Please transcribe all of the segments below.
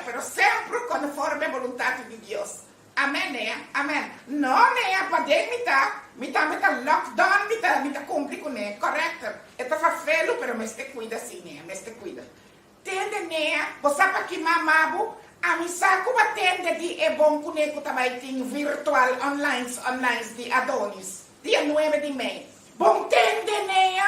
pero sempre conforme a vontade de Deus. Amém, né? Amém. Não, né? Pode mita lockdown, mita cumpre com né, correto? Eu tô fazendo, pero me este cuida assim, né? Me este cuida. Tende, né? Você sabe que mamabo, a mim saco batende de é bom com né, que também tem virtual online de Adonis. Dia 9 de maio. Bom tende, né?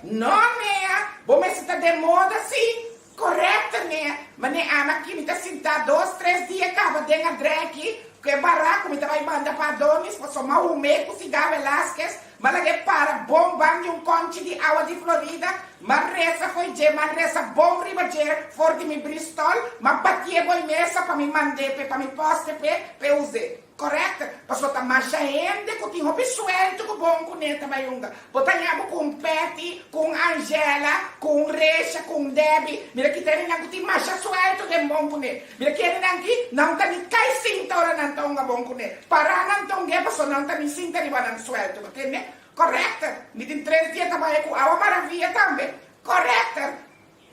Não, né? Bom, mas está de moda, sim. Correto, né? Mas né, aqui me está sentado 2, 3 dias, acaba de entrar aqui, que é barato, me vai mandar para Adonis, para somar o meio, se dá Velasquez, mas lá para bom banho, um conte de água de Florida, mas reza foi de, mas reza bom riba de, for de me Bristol, mas batia boi mesa para me mandar, para me poste, para usar. Correto? Passou a marcha ainda, que tinha um pessoalto que bom com ele também. Botava com Petty, com Angela, com Recha, com Debbie. Mira que tem aqui marcha suelto que bom com ele. Mira que ele aqui não tem nem cai cinta ora não tão bom com ele. Para não tão que passou não tem nem cinta de banana suelto, entende? Correto? Me tem 3 dias também com a maravilha também. Correto?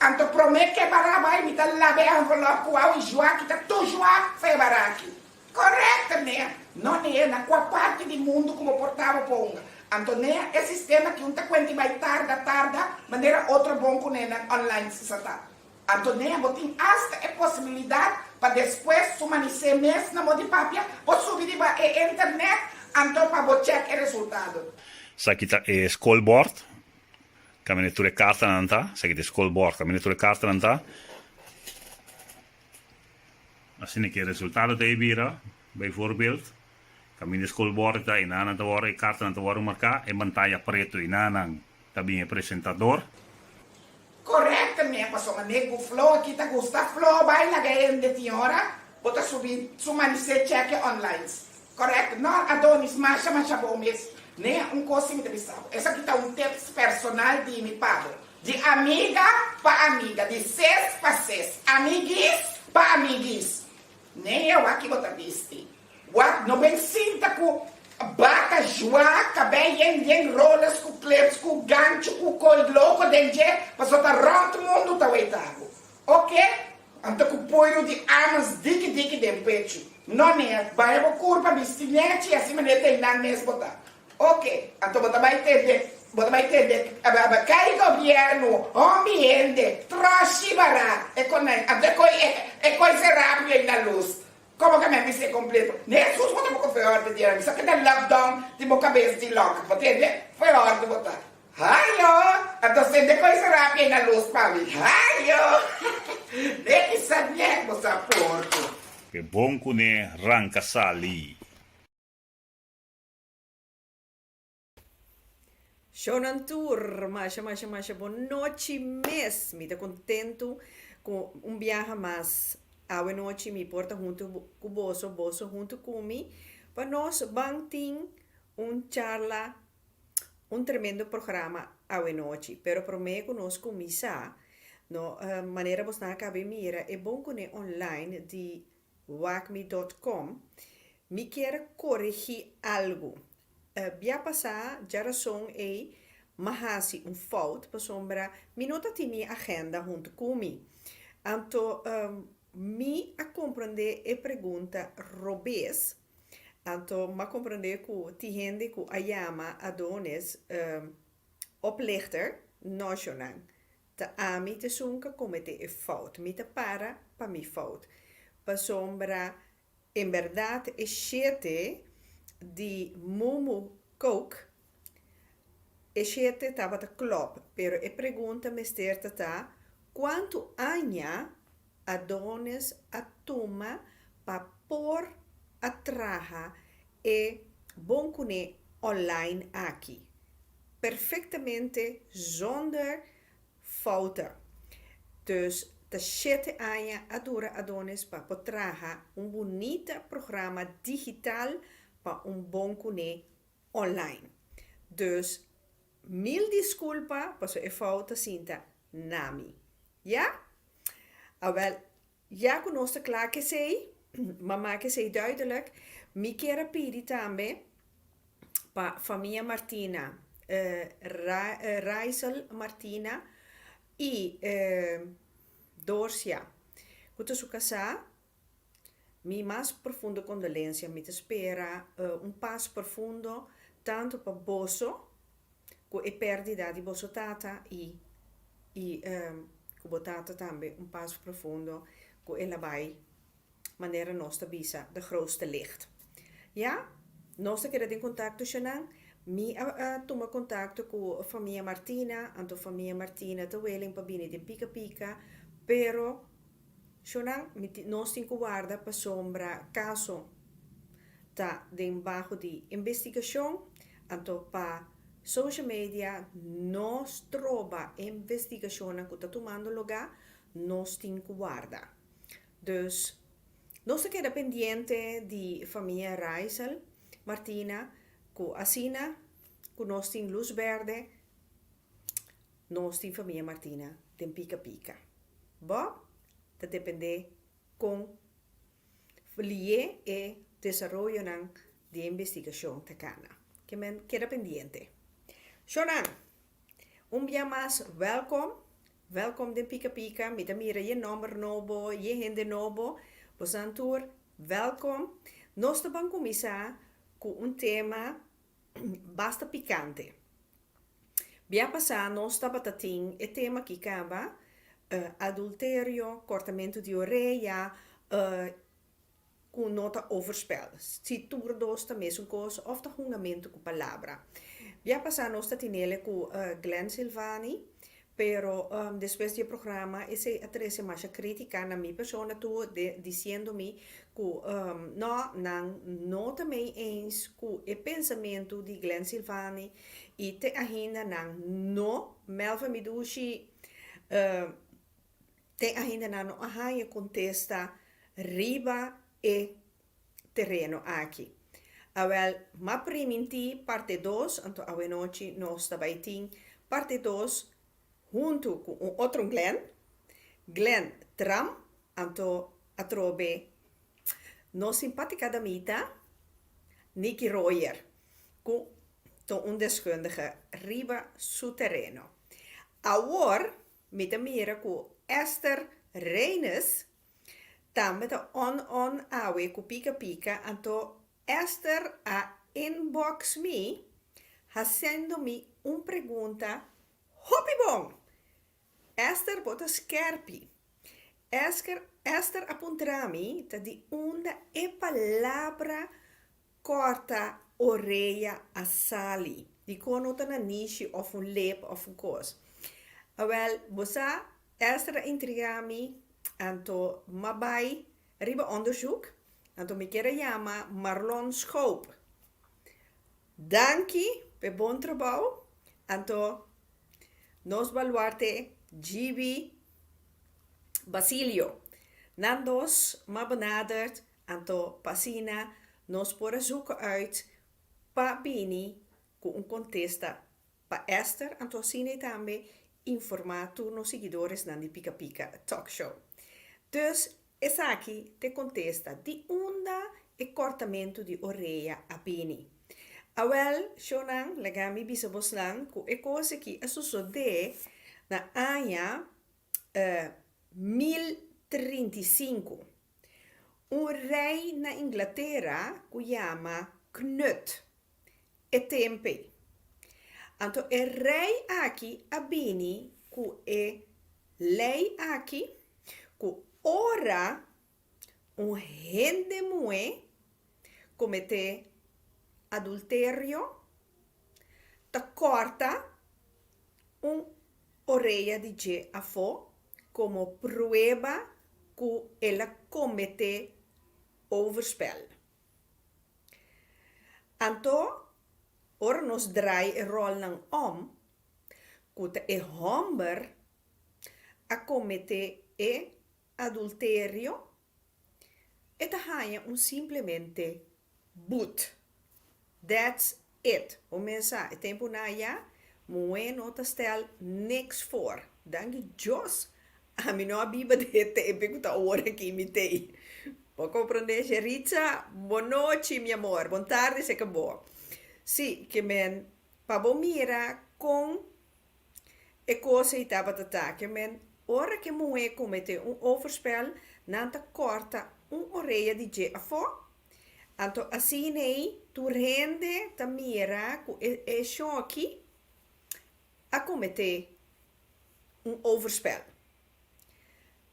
Anto prometo que para vai me dar lá bem envelope com a joa que tá tu joa foi baraki. Correto, né? Não é na qual parte do mundo como portava ponga. Então, né, é sistema que um tá quando vai tarda, maneira outra bom com ele online se está. Então, né, tem esta possibilidade para depois sumanecer mês na moda de papia, ou subir para a internet, então para você check o resultado. Sa kita scoreboard, kami neture karta nanta, sa kita scoreboard, kami neture karta nanta. Als ik het resultaat hebben, bijvoorbeeld, kan je de schoolbord in aan te worden, kaarten aan te worden marca, en pantalla preto in aan, tabi een presentador. Correto, minha pessoa, nego flow aqui tá gusta flow, vai lá ganhando de hora, bota subir, sumanecer check online. Correto? Não, Adonis, marcha bom mesmo. Né? Coisa me interessava. Essa aqui tá tips personal de me pago. De amiga para amiga, de 6 para 6, amiguis para amiguis. Nem eu aqui vou viste. Não bem sinta com baca, joaca, bem em rolas, com clips, com gancho, com coisa louco, dentro, mas só tá ronto mundo tá oitavo. Ok? Então com poiro de armas, dique de pecho. Não é, vai eu curva, vestinete, assim maneira tem na mesma botar. Ok? Então você vai entender, cai governo, ambiente, troche barato, é coisa rápida aí na luz. Como que me se completo? Jesus, você não foi hora de dizer, só que tem lockdown, tem uma cabeça de louco, entende? Foi hora de botar. Hayo! Então você tem coisa rápida aí na luz para mim. Hayo! Nem que sabia que você porco. Que bom que ne ranca sali. Shonan Tour, masha, boa noite mesmo. Me tá contento com viaje mais. A noite me porta junto com boso junto comigo. Para nós, tem charla, tremendo programa a noite. Pero para mim, nós começar, no maneira você não acaba mira, é bom que online de wacme.com. Me quer corrigir algo. Via passar, já razão é mahasi fout para sombra, minuta tem minha agenda junto comigo. Então, me a compreender a pergunta robês, então, me compreender que tem gente que a chama Adonis oplichter nacional. Tá a mim te sunca comete e fout, me te para me fout. Para sombra, em verdade, é chete de Momo Coke, e chete estava de club, pero a pergunta me está quanto anos Adonis a toma para pôr a traja e bom cune online aqui. Perfeitamente zonder fouten. Dus de 7 anos adora Adonis para traja bonito programa digital para bom cune online. Dus mil desculpa para a falta cinta nami. Ja? Wel, ja, conosco klaar que sei, maar maak sei duidelijk. Mi quero pedir também para família Martina, Raisel Martina e Dorcia. Quando su casa, mi mais profunda condolência, me te espera um passo profundo, tanto para bosso, com a perdida di bosso tata e com botata também um passo profundo, com ela vai, maneira nossa bisa, de grootste licht. Ja, nossa queda em contato, Shanang, mi toma contato com a família Martina, anto família Martina, te weling pabini de pica pica, pero Shanang, nós temos que guardar para sombra caso tá debaixo de investigação, anto para social media, nós trova investigação que está tomando lugar, nós temos que guardar. Dus, nós queda pendiente de família Reisel, Martina, com a Sina, com nós temos Luz Verde, nós temos família Martina, tem pica pica. Bom, dat depende com lie e desarrollo de investigação tacana. Que men queda pendiente. Shonan, dia mais welkom de Pica Pica, met mira je nummer nobo, je hende nobo, posantur, welkom. Nós vamos começar com tema basta picante. Via passar nós estava tating e tema que acaba adultério, cortamento de orelha, com nota overspel. Se tu dos também são coisas, of de hungamento com palavra. Via passar nós tatinele com Glenn Silvani, pero después do programa esse atrese mais crítica na minha pessoa tu dizendo-me que não também eens com o pensamento de Glenn Silvani e te ainda não Melva Midushi te ainda não arranha contesta riba e terreno aqui. Awel, ma priminti parte 2, anto awe noche nós também tem parte 2 junto com outro Glenn Tram, anto atrobe no simpática damita, Nicky Royer, com um deskundige riba su terreno. Agora, met de mira com Esther Reines, também de on awe com pica pica, anto Esther a inbox me, fazendo-me pergunta, hopi bom. Esther bota scherpi. Esther apuntra-me de onda e palavra corta orelha a sali. Die conota na niche of lep of coisa. Wel, você Esther intriga-me, anto mabai riba onderzoek, anto me quer chama Marlon Schoop. Danke per bom trabalho, anto nos baluarte GB Basilio. Nandos ma benaderd, anto pasina, nos por zoeken uit pa bini com contesta pa Esther, anto sine também informar nos seguidores na di Pica Pica Talk Show. Dus, essa aqui te contesta de onda e cortamento de orelha a bini. Awel, shonang, legami bisabos lang, ku e coisa que sucede na anha 1035. Rei na Inglaterra que chama Knut e tempe. Anto e rei aqui abini ku e lei aqui ku ora gente mue comete adultério ta corta orelha de je afo como prueba que ela comete overspel. Anto, ora nos draai e rol ng que e homber a comete e adultério e tahanha simplesmente boot. That's it. O mensa, e tempo na ya, moe nota stel niks voor. Dank Jos. A mim não abiba de te pergunta hora que imitei. Pode compreender, Geritza? Boa noite, meu amor. Boa tarde, se acabou. Sim, que men, para mira com e coisa e tava tata, que men ora que moe comete overspel, nanta corta orelha de je afo. Anto assim nei, tu rende ta mira ku e choque a cometer overspel.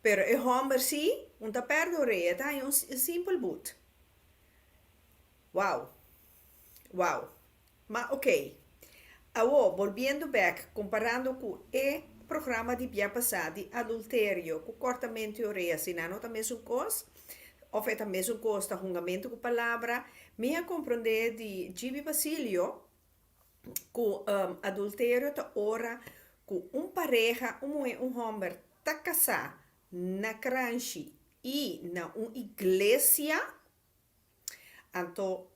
Pero e homer si, ta perde orelha, tá? É simple boot. Wow. Wow. Mas ok. Agora, volviendo back, comparando com o programa de dia passado, de adultério, com cortamento de orelha, se não é a mesma coisa, ou é a mesma coisa, tá julgamento com palavra, me compreender de Gibi Basilio, com adultério, tá ora, com pareja, homem, tá casado, na cranche e na igreja, então,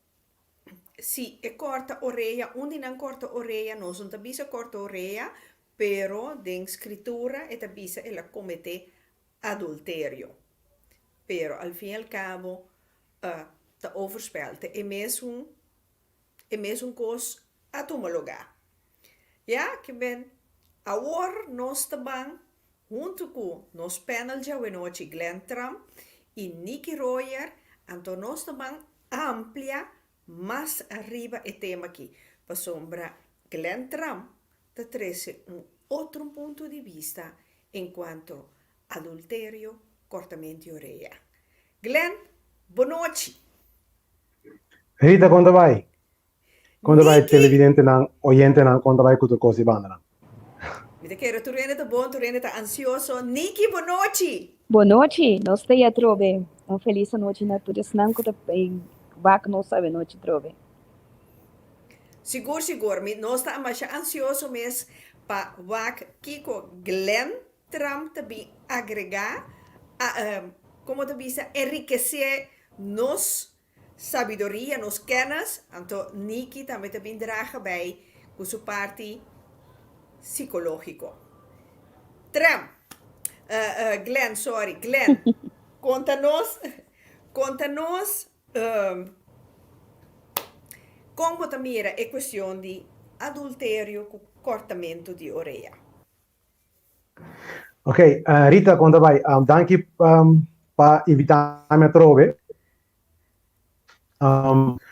se é corta orelha, onde não corta orelha, não são tabisa corta orelha, pero de escritura é tabisa ela comete adultério. Pero al fim e al cabo, tá overspel, é mesmo coisa a tomar lugar. Ja, que bem, agora nós também, junto com nos panel de noite, Glenn Trump e Nikki Royer, então nós também amplia mais arriba o tema aqui. Para sombra, Glenn Trump te traz outro ponto de vista enquanto adultério, cortamento de orelha. Glenn, boa noite. Rita, quando vai? Quando vai Nikki, televidente, não, oyente, não, quando vai com o coisa banda, não? me quero tu rende tá bom, tu rende tá ansioso. Nikki, boa noite. Boa noite, nós te a trove. Uma feliz noite na todos, não que vaca não sabe noite trove. Seguro, nós estamos mais ansioso mesmo para ver Kiko Glenn Trump também agregar, como te diz, enriquecer nos sabedoria, nos kennis. Então, Nikki também draga bij com sua parte psicológico. Trump, Glenn, conta-nos, como te mira a questão de adultério com cortamento de orelha. Ok, Rita, quando vai? Danke para invitar-me a trove.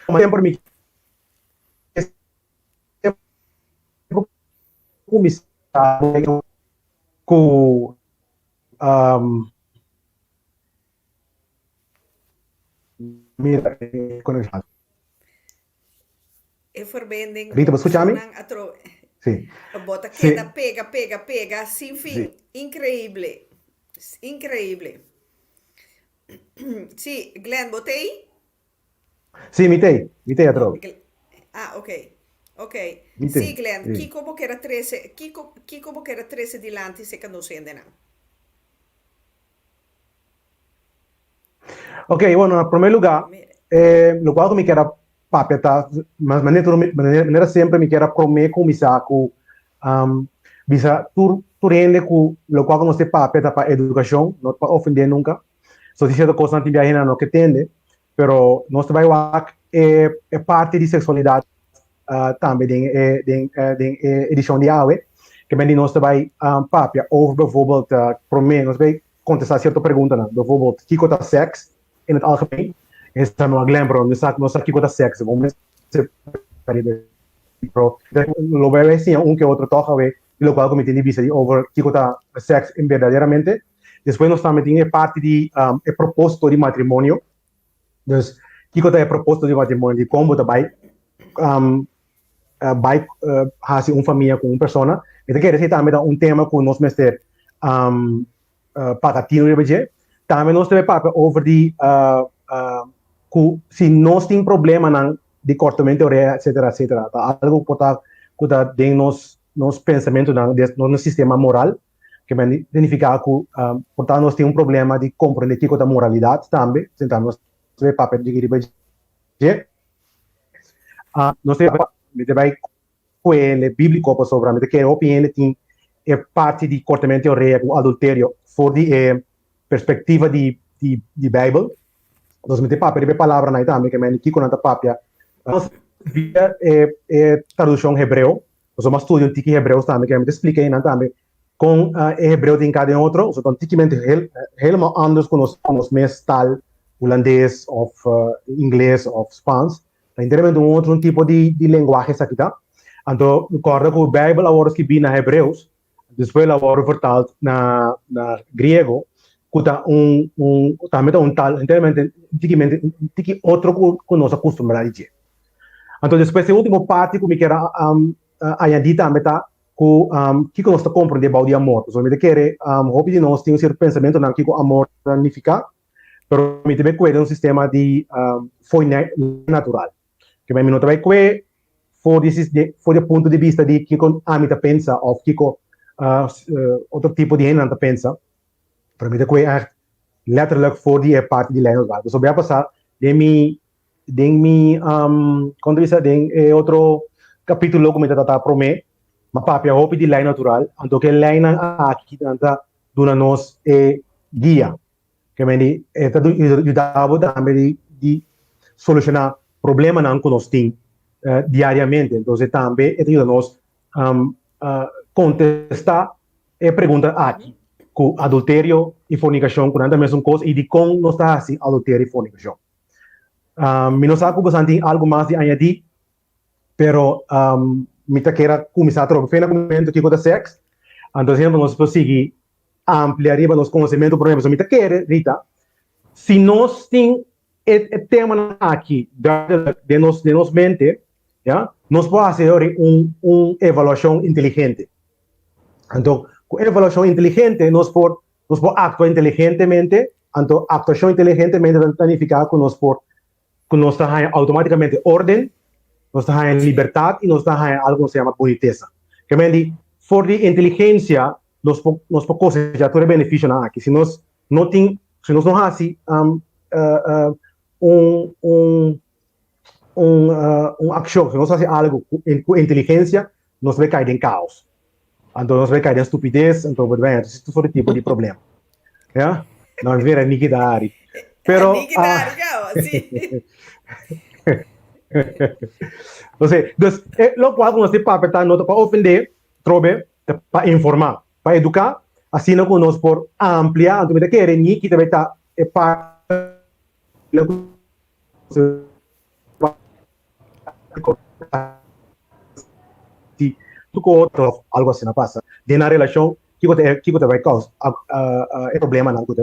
Sempre me começar com mira, conexão. É verbinding. Rita, você escuta-me? Sim. Bota Sim. queda, pega, sem fim. Sim. Incrível. Sim, Glenn, botei? Sim, mitei a trove. Ah, ok. Mitei. Sim, Glenn, Sim. chi como que era 13 dilante se que não sende não. Ok, bueno, en primer lugar, lo cual me queda papeta, mas maneira sempre me queda prometer com misaco, bisa tu rende com lo qual nós te papeta para educação, não para ofender nunca. So dice coisa não tem não que tende, pero nós vai lá é parte de sexualidade também de edição de AWE, que bem nós vai papia over bijvoorbeeld prometer, nós vai contestar certa pergunta, bijvoorbeeld que coisa sexo in het algemeen. Is dan nog glambro, dus ik nog aqui com a sexo, vamos se pro. Lo veo assim que outro toca ve, e lo qual como tem vista de over que com a sexo verdadeiramente. Depois nós também tem parte de propósito de matrimônio. Dus que com a propósito de matrimônio de como vai vai fazer família com uma pessoa. Então quer dizer também tema com nós mestre pagatino de budget. Também nós temos papo over de se nós tem problema de cortamento de orelha, etc. Algo que está dentro nos pensamento no sistema moral, que vai identificar que, portanto, nós temos problema de compreender que a moralidade também, então nós temos papo de que nós temos com ele bíblico sobre que a opinião tem parte de cortamento de orelha com adultério, for de perspectiva de Bible. Nós metemos papel de palavra na também que me kiko na papia. Nós via tradução hebreu. Nós vamos estudar antigo hebreu também que me explica aí também com hebreu tem cada outro, so dan tikamente helemaal anders com os meest taal holandês of inglês of Spaans. Dan inteiramente um outro tipo de linguagem aqui, tá? Então, recorda que o Bijbel agora que vi na hebreus, depois agora vertaald na grego, que tá também um tal inteiramente tiki outro que nós acostumamos a dizer. Então, depois, a última parte que me quero añadir também tá que nós está compreendendo about de amor. So, me quer hope de nós tem um certo pensamento na que o amor significa, pero me também cuida um sistema de foi natural. Que me não também cuida for do ponto de vista de que a mim pensa ou que outro tipo de gente pensa. Para mim cuida letterlijk voor die parte de lijn gaat. Dus op jou passar quando você tem outro capítulo como está promê, mas papi hope de lijn natural, então que lijn aqui anda dona nos guia, que me está ajudando também de solucionar problema não que nós tem diariamente, então também ajuda nos contestar e perguntar aqui. Com adultério e fornicação, com a mesma coisa, e de como nós está assim, adultério e fornicação. Me não sabe como tem algo mais de añadir, pero me está querendo começar a trabalhar no momento que o sexo, então nós conseguimos ampliar nosso conhecimento, por exemplo, me está querendo, Rita, se nós temos o tema aqui, de nos mente, yeah, nós podemos fazer uma avaliação inteligente. Então, com evaluação inteligente, nós podemos actuar inteligentemente, então, actuação inteligentemente significa que nós temos automaticamente ordem, nós temos liberdade e nós temos algo que se chama boniteza. Que me for de inteligência, nós podemos já ter benefício aqui. Se nós não fazemos ação, se nós fazemos algo com inteligência, nós vamos cair em caos. Então, nós vamos cair em estupidez, então, isso for tipo de problema. Yeah? Não é ver a iniquidade. Pero, sim. Ou seja, lo qual nós temos para apertar nota para ofender, para informar, para educar, assim não nós por ampliar, então, que é que também está para algo assim não passa. De na relação que você vai causar problema não que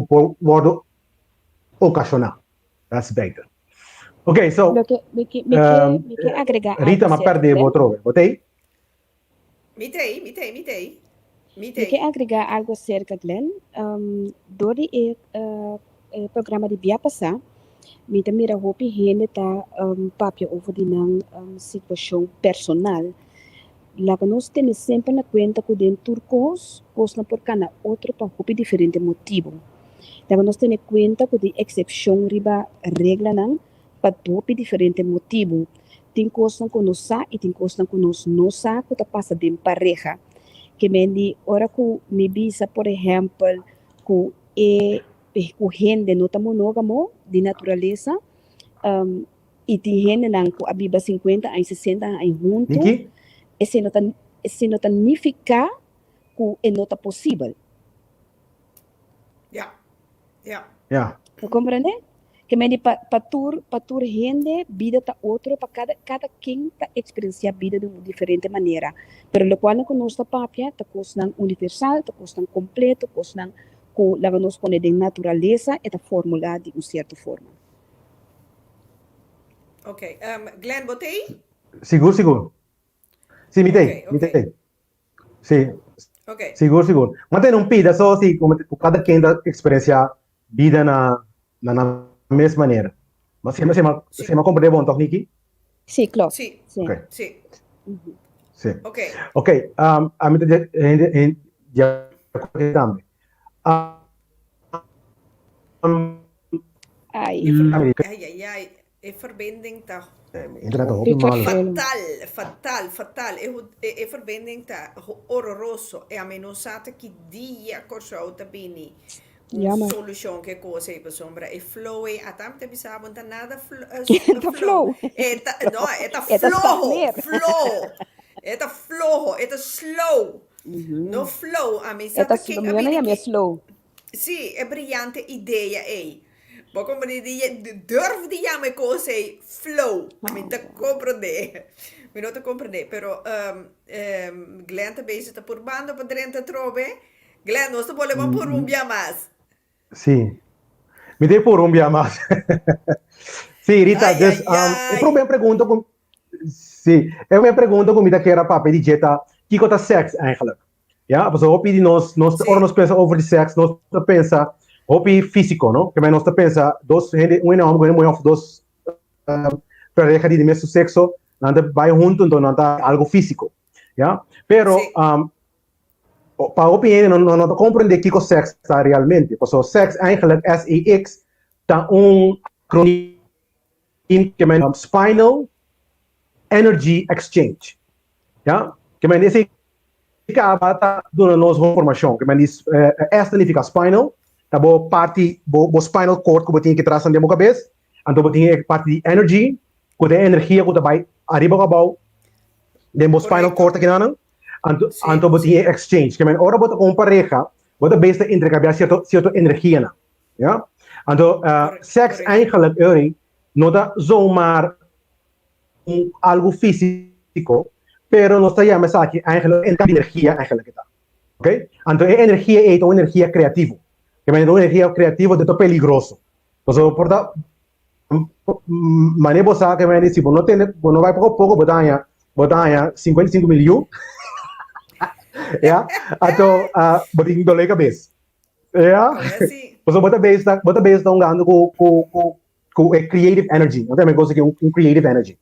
por modo ocasionar. That's better. Okay, so me que agregar Rita, ma perde outro, botei? Mitei. Me que agregar algo acerca, Glenn. Door o programa de Bia passar, me também a hope gente tá papel over de situação personal. Lá que nós temos sempre na conta que dentro turcos, coisa por cada outro para hope diferente motivo. Lá que nós temos conta que de exceção riba regra não para hope diferente motivo. Tem coisa que nós sa e tem coisa que nós não sa que tá passa de pareja. Que me di ora que me bisa por exemplo que gente não tá monógamo de natureza e tem gente não que a biba 50 a 60 a junto. Esse não significa que não é possível. Yeah. Compreende? Que me di para tur gente vida tá outro para cada quem tá experiencia vida de uma diferente maneira. Pero lo qual que nós tá papia tá coisa universal, tá coisa completo, coisa que lá nós põe de natureza e tá formulada de uma certa forma. Ok, Glenn, botei? Seguro. Sim, mitei. Sim. Ok. Seguro. Mas tem um pida só assim, como cada quem da experiência vida na mesma maneira. Mas se me compreende bom, então, Niki? Sim, claro. Sim. Okay. Sim. Sim. Ok. A mim já também. Ai. A verbinding tá fatal. A verbinding tá horroroso. E a menosata que dia corso tá bini. Solução que coisa aí sombra e flow e atam te bisabon tá nada flow. Eta flojo. Eta slow. No flow, a mim Eta sabe que slow, na minha slow. sim, é brilhante ideia aí. Bom, como durf de me coisa flow. A mim tá compreender. Me não tá compreender, pero Glenn também está por banda para dentro trove. Glenn, nós estamos levando por dia mais. Sim. Me dei por dia mais. Sim, Rita, Ai, dus, ai, ai. eu me pergunto com... Sim, eu me pergunto como que era papel de dieta, que coisa sexo eigenlijk? Ja, dus hoop je nós pensa over de sexo, nós pensa, hoop je físico, não? Que nós pensa, dos, um homem, dos, pareja de mesmo sexo, nada vai junto, então nada algo físico, ja? Pero, Sim. para opinião, não compreende que o sexo está realmente, porque o sexo eigenlijk, SEX, está acronimo que men Spinal Energy Exchange, ja? Que men esse acaba tá dando nos informação, que men diz, esta significa spinal, tá boa parte, bo spinal cord que você tem que trazer na cabeça, então você tem parte de energy, que tem energia que vai arriba abaixo, den spinal cord aqui não, então você tem exchange, que men ora você com pareja, você basta intercambiar certa energia, não, ja? Então, seks eigenlijk não dá zomaar algo físico, pero no está llamando aquí energía eigenlijk está, ¿ok? Entonces energía es una energía creativa, que me una energía creativa de todo peligroso. Entonces por da maneira você que me diz, no tem, no vai pouco botar 55 milhões, ya, então botar dole cabeça, ya. Então bota base ganhando com creative energy, não tem mais coisa que creative energy.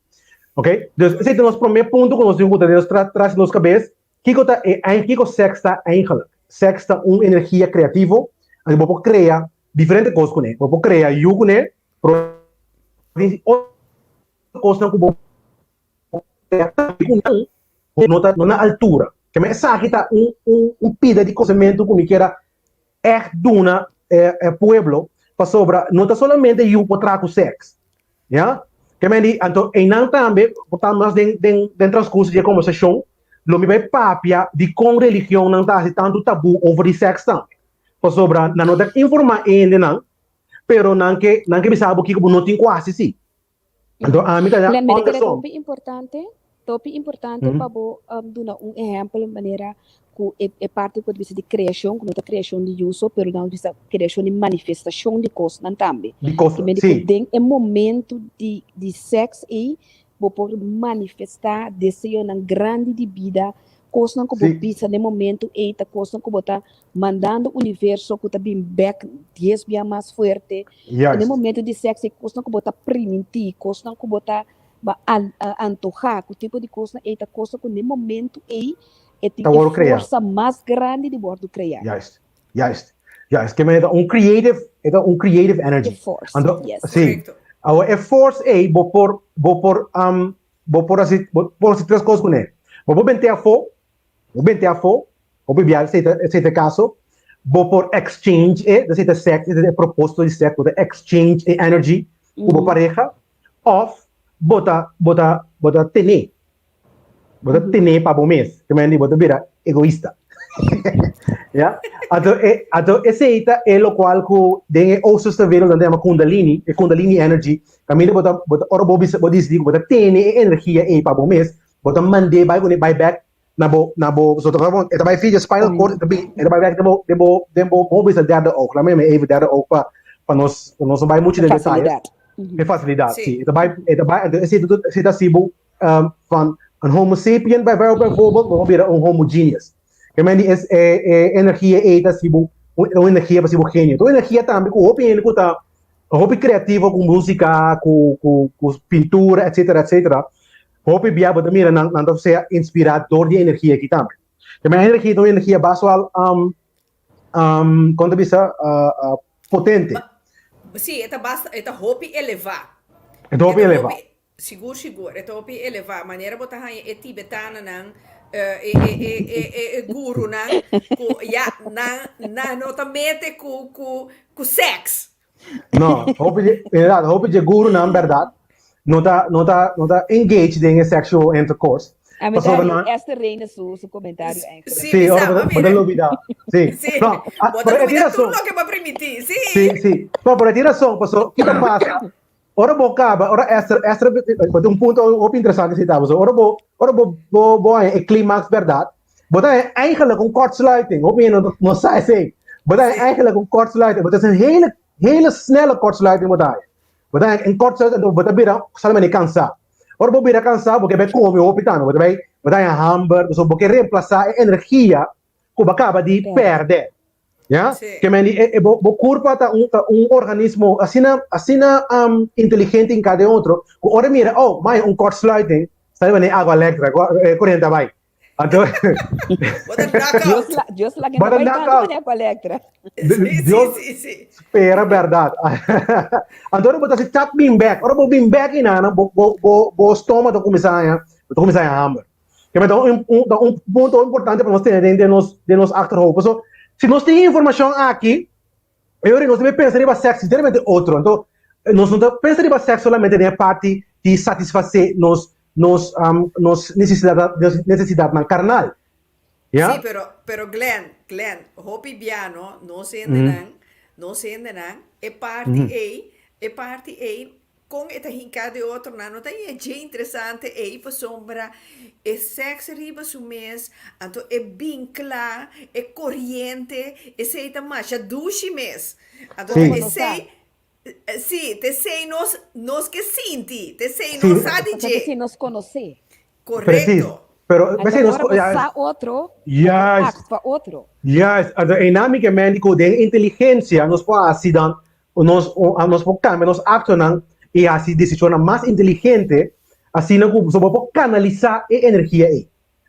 Ok? Dus esse é o nosso primeiro ponto que nós temos que trazer nos cabeça. Que o sexo está eigenlijk? Sexo está uma energia criativa. A gente pode criar diferentes coisas com ele. Pode criar algo com ele, coisas que não na altura. Que me sabe que está pida de conhecimento como que era duna pueblo para sobra. Não está somente eu para trazer o sexo. Yeah? Que me di, então, em não também, portanto, dentro do transcurso de conversação, lo me vai papia de com religião não está tanto tabu over the sexo também. Por sobra, não tem informar ainda não, pero não que me sabe que não tem quase sim. Então, a mim tá já topi importante para bo dar exemplo maneira que é parte pode ser de criação, que não é criação de uso, pero não é criação de manifestação de coisas não também. De coisas, sim. Tem momento de sexo e vou poder manifestar desejo na grande de vida, coisas que vou pensar no momento e tá coisas que vou tá mandando o universo que tá bem back 10 vezes mais forte. Yes. No momento de sexo, coisas que vou tá permitir, coisas que vou tá antojar, que tipo de coisa e tá coisa que no momento e tem a força mais grande de bordo criar. Yes. Que é creative energy. Force, então, yes. Sim. A force é vou por assim três coisas com ele. Vou bentar a fogo, vou beber esse caso, vou por exchange esse sexo, esse propósito de sexo, exchange energy, com pareja, off, bota tener. Bota tener para o mês, que me bota virar egoísta. Yeah? Então esse é o qual que tem o sustentável da tema Kundalini energy. Caminho bota ora bota dizer bota tener energia aí para o mês, bota mandar vai back na bo so tá eta vai filho spinal cord também, eta vai back demo mobil dada ou claro mesmo é dada ou para nós não vai muito de detalhe. É facilidade, sim. Eta vai esse da sibo van een homo sapien bijvoorbeeld, vamos ver homogêneos. Que é energia uma energia para ser gênio. Então energia também, com hobby criativo, com música, com pintura, etc. Hobby biar também não ser inspirador de energia aqui também. Que a energia basual, quando bisa potente. Sim, é hobby elevar. É hobby elevar. Seguro. Então, hobby elevar. Maneira botar aí tibetana não. Guru notamente com sexo. Não, hobby de guru não verdade. Não tá engaged em sexual intercourse. A Passou verdade, banana. esta reina su comentário eigenlijk. Sim, Sì, ora Bisa, poter olvidar. Sì. Sim, No, bota pero no tiene vida tudo razón. que vai permitir, sim. Sì, sì. No, pero tiene razón, passou. Kita passa. Ora bo acaba, ora extra, um ponto op interessante citava. Ora bo é climax verdade. Bota é eigenlijk een kortsluiting. Op je nog zei. Bota é eigenlijk een kortsluiting. Bota is een hele snelle kortsluiting bota. Bota é een kortsluiting, bota bira, sabe me cansar. Ora bo bira cansar, porque vai comer op itano, bota é hamburger, so porque reemplazar a energia que acaba de perder. Ja? Sim. Que men bo curva tá organismo assina inteligente em cada outro. Ora mira, oh, mas kortsluiting, sabe nem água elétrica, corrente vai. Então, Bota knockout. Dios la que Bota não vai knockout. tanto com a Electra. Deus Sim. espera verdade. Então, botar se tap beam back. Ora bo beam back ina, bo estômago começar a hambre. Que então ponto importante para nós ter de nos achterhoofd. So, se nós temos informação aqui, eu não sei pensar em sexo, geralmente outro. Então, nós não pensamos em sexo solamente na parte de satisfazer nos necessidade na carnal. Yeah? Sim, pero Glenn, hopi biano, não se entenam, é parte aí, com esta hinca de outro, não tem é interessante, é para sombra, é sexo riba sumes, então é bem claro, é corrente, é seita macha duche mes, então Sim. é sei, sim, te sei nos que sinti, te sei Sim. nos Porque adije, se nos conhecer. Preciso. correto. Pero, mas Agora nós, passar outro, Yes. act para outro. Yes, dinamicamente com de inteligência nós podemos assim dan nós podemos cambiar nos ações e assim decisões mais inteligente assim nós podemos canalizar a energia aí.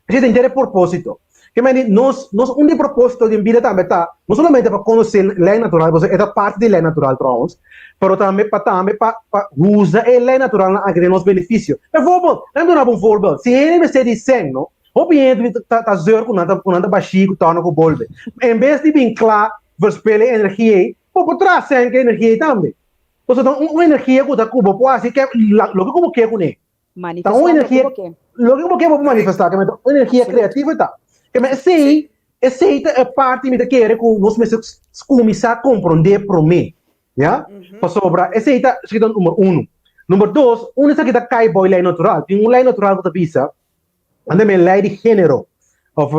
Isso tem propósito. Que nós de propósito de vida também tá não somente para conhecer a lei natural, você é parte da lei natural trouwens, mas também para usar a lei natural na agregar nos benefícios. Bijvoorbeeld, neem dan een voorbeeld. Se ele me diz no, op je het tá zeur com nada baixinho, tá no bolbe. Em vez de bem claro, verspelen energia, por trás sem que energia também. Então, uma energia que tá cubo, pode assim que lo que como que com ele. Tá uma energia, lo que como que pode manifestar, que uma energia criativa tá. Que esse é parte me querer com nós mesmos começar a compreender para mim. Ja? Para sobra, esse é o número 1. Número 2, uma que cai boa lei natural. Tem uma lei natural que bisa, anda me lei de gênero, of